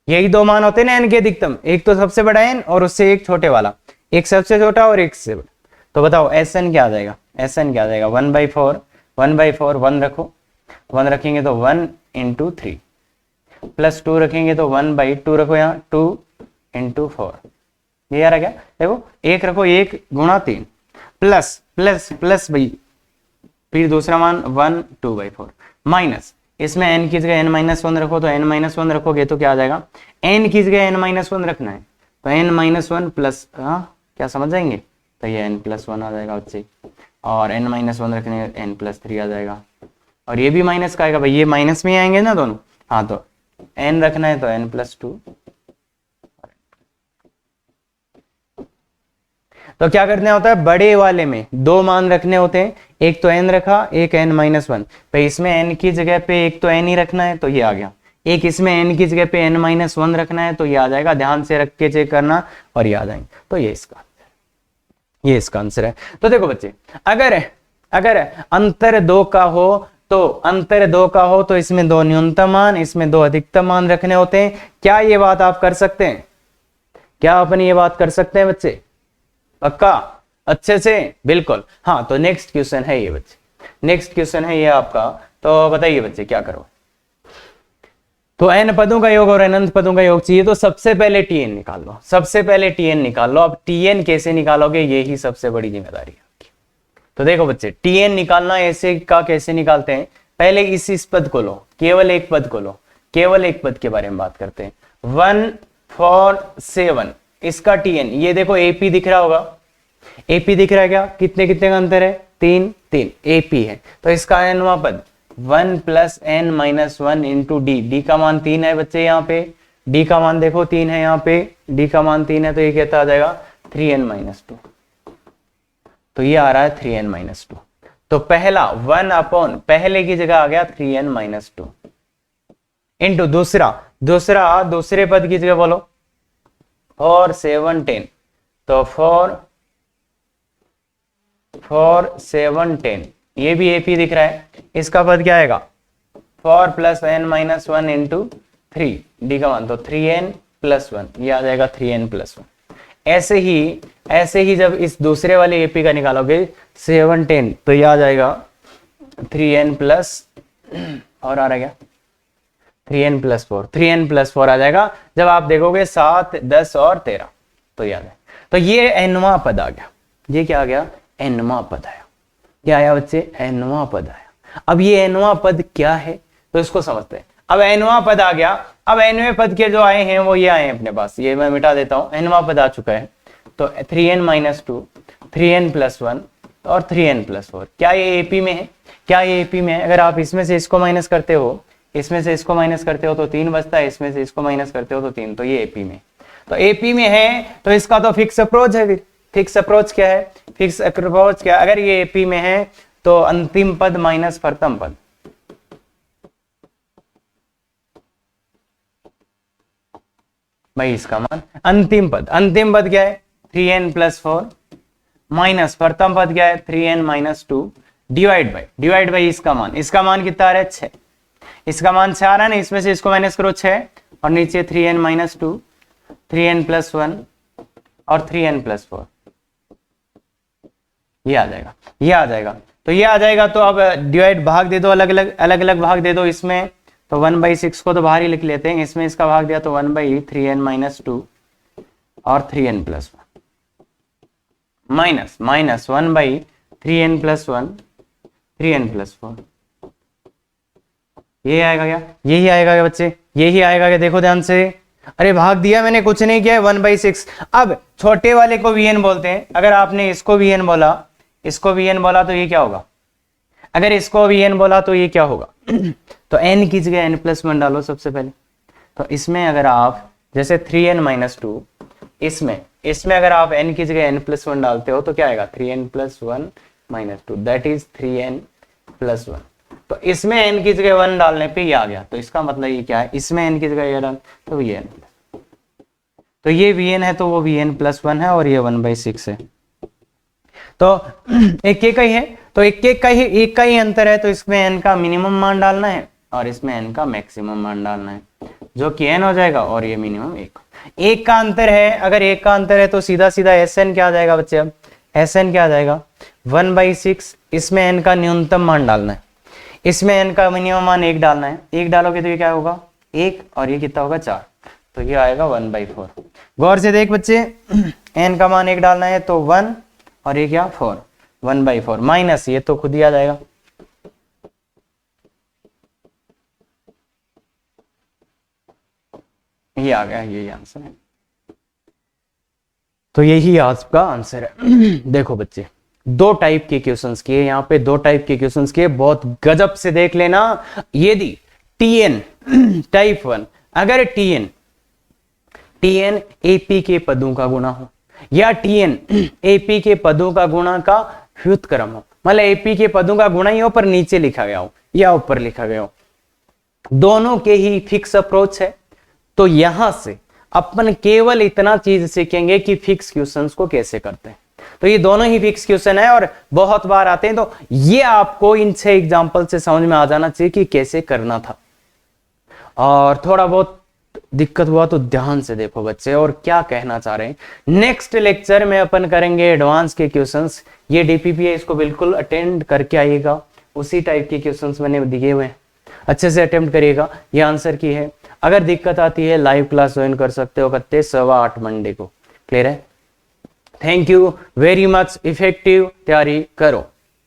यही 2 मान होते हैं ना n के अधिकतम, एक तो सबसे बड़ा n और उससे एक छोटे वाला, एक सबसे छोटा और एक से बड़ा। तो बताओ Sn क्या आ जाएगा, Sn क्या आ जाएगा 1/4, 1/4 1 रखो, 1 रखेंगे तो 1 × 3 प्लस 2 रखेंगे तो 1/2 रखो, यहाँ 2 × 4, ये आ रहा क्या, देखो 1 रखो, 1 × 3 प्लस प्लस प्लस भाई, फिर दूसरा मान 1 2/4 माइनस, इसमें n की जगह n-1 रखो, तो n-1 रखोगे तो क्या आ जाएगा, n की जगह n-1 रखना है, तो n-1 प्लस, क्या समझ जाएंगे, तो ये n+1 आ जाएगा बच्चे, और n-1 रखने n+3 आ जाएगा, और ये भी माइनस का आएगा भाई, ये माइनस में आएंगे ना दोनों, हाँ तो n रखना है तो n+2। तो क्या करना होता है, बड़े वाले में 2 मान रखने होते हैं, एक तो n रखा, एक n-1, तो इसमें n की जगह पे एक तो n ही रखना है, तो ये आ गया, एक इसमें n की जगह पे n-1 रखना है, तो ये आ जाएगा, ध्यान से रख के चेक करना, और ये आ जाएंगे, तो ये इसका आंसर है। तो देखो बच्चे, अगर अंतर 2 का हो तो अंतर 2 का हो तो इसमें 2 न्यूनतम मान, इसमें 2 अधिकतम मान रखने होते हैं। क्या ये बात आप कर सकते हैं? क्या अपन ये बात कर सकते हैं बच्चे? पक्का? अच्छे से? बिल्कुल। हाँ, तो नेक्स्ट क्वेश्चन है ये बच्चे, नेक्स्ट क्वेश्चन है ये आपका। तो बताइए बच्चे क्या करो। तो n पदों का योग और अनंत पदों का योग चाहिए, तो सबसे पहले tn निकाल लो, सबसे पहले tn निकाल लो। अब tn कैसे निकालोगे, ये ही सबसे बड़ी जिम्मेदारी है आपकी। तो देखो बच्चे, tn निकालना ऐसे का कैसे निकालते हैं, पहले इस पद को लो, केवल एक पद को लो, केवल एक पद के बारे में बात करते हैं। 1 4 7 इसका tn, ये देखो AP दिख रहा होगा, AP दिख रहा है क्या? कितने कितने का अंतर है? 3 3 AP है। तो इसका nवां पद 1 + n-1 इंटू डी, डी का मान 3 है बच्चे, यहाँ पे डी का मान देखो 3 है, यहाँ पे डी का मान 3 है, तो ये कहता आ जाएगा 3n-2। तो ये आ रहा है 3n-2। तो पहला 1 अपॉन, पहले की जगह आ गया 3n-2 इंटू दूसरे पद की जगह बोलो 4 7 10, तो 4 7 10, ये भी AP दिख रहा है। इसका पद क्या आएगा? 4 + n-1 इंटू 3, डी का मान तो 3n+1, ये आ जाएगा 3n+1। ऐसे ही जब इस दूसरे वाले AP का निकालोगे 7 10, तो ये आ जाएगा 3n+ और आ रहेगा 3n+4, 3n+4 आ जाएगा। जब आप देखोगे 7 10 और 13, तो याद है। तो ये nवां पद आ गया। ये क्या आ गया? nवां पद आया। क्या आया बच्चे? nवां पद आया। अब ये nवां पद क्या है, तो इसको समझते हैं। अब nवां पद आ गया। अब nवें पद के जो आए हैं वो ये आए हैं अपने पास, ये मैं मिटा देता हूं। nवां पद आ चुका है, तो 3n-2, 3n+1 और 3n+4। क्या ये AP में है? क्या ये AP में है? अगर आप इसमें से इसको माइनस करते हो, इसमें से इसको माइनस करते हो तो 3 बचता है, इसमें से इसको माइनस करते हो तो 3, तो ये AP में। तो AP में है तो इसका तो फिक्स अप्रोच है। फिक्स अप्रोच क्या है? फिक्स अप्रोच क्या? अगर ये AP में है तो अंतिम पद माइनस प्रथम पद, भाई इसका मान अंतिम पद क्या है? 3n+4 माइनस प्रथम पद क्या है? 3n-2 डिवाइड बाई इसका मान कितना आ रहा है? 6। इसका मान 6 आ रहा है ना, इसमें से इसको माइनस करो 6, और नीचे 3n-2, 3n+1 और 3n+4, ये आ जाएगा। तो ये आ जाएगा। तो अब डिवाइड भाग दे दो, अलग अलग भाग दे दो। इसमें तो 1/6 को तो बाहर ही लिख लेते हैं, इसमें इसका भाग दिया तो 1/3n-2 और 3n+1 माइनस 1/3n+1 3n+4। ये आएगा क्या? यही आएगा क्या बच्चे? यही आएगा क्या? देखो ध्यान से। अरे भाग दिया मैंने, कुछ नहीं किया, 1/6। अब छोटे वाले को vn बोलते हैं। अगर आपने इसको vn बोला तो ये क्या होगा? अगर इसको vn बोला तो ये क्या होगा? तो n की जगह n+1 डालो सबसे पहले। तो इसमें अगर आप जैसे 3n-2, इसमें अगर आप n की जगह n+1 डालते हो तो क्या आएगा? 3n+1-2, that is 3n+1। तो इसमें n की जगह 1 डालने पे ये आ गया। तो इसका मतलब ये क्या है? इसमें n की जगह ये डाल तो vn, तो ये vn है तो वो vn+1 है, और ये 1/6 है। तो एक ही है, तो एक का ही अंतर है। तो इसमें n का मिनिमम मान डालना है और इसमें n का मैक्सिमम मान डालना है, जो कि n हो जाएगा, और ये मिनिमम 1 का अंतर है। अगर 1 का अंतर है तो सीधा Sn क्या आ जाएगा बच्चे? अब Sn क्या आ जाएगा? 1/6। इसमें n का न्यूनतम मान डालना है, इसमें n का मिनिमम मान 1 डालना है। 1 डालोगे तो ये क्या होगा? 1, और ये कितना होगा? 4, तो ये आएगा 1/4। गौर से देख बच्चे, n का मान 1 डालना है तो 1, और ये क्या? 4, 1/4 माइनस ये तो खुद ही आ जाएगा। ये आ गया, यही आंसर है। तो यही आपका आंसर है। देखो बच्चे, 2 टाइप के क्वेश्चंस किए यहाँ पे, 2 टाइप के क्वेश्चंस किए, बहुत गजब से देख लेना। यदि tn टाइप 1, अगर tn AP के पदों का गुणा हो, या tn AP के पदों का गुणा का व्युत्क्रम हो, मतलब AP के पदों का गुणा ही हो पर नीचे लिखा गया हो या ऊपर लिखा गया हो, दोनों के ही फिक्स अप्रोच है। तो यहां से अपन केवल इतना चीज सीखेंगे कि फिक्स क्वेश्चंस को कैसे करते हैं। तो ये दोनों ही फिक्स क्वेश्चन है और बहुत बार आते हैं, तो ये आपको इन 6 एग्जाम्पल से समझ में आ जाना चाहिए कि कैसे करना था। और थोड़ा बहुत दिक्कत हुआ तो ध्यान से देखो बच्चे और क्या कहना चाह रहे हैं। नेक्स्ट लेक्चर में अपन करेंगे एडवांस के क्वेश्चंस। ये डीपीपी है, इसको बिल्कुल अटेंड करके आइएगा, उसी टाइप के क्वेश्चंस मैंने दिए हुए हैं, अच्छे से अटेम्प्ट करिएगा। ये आंसर की है। अगर दिक्कत आती है लाइव क्लास ज्वाइन कर सकते हो 31-8 मंडे को। क्लियर है? Thank you very much. Effective तैयारी करो।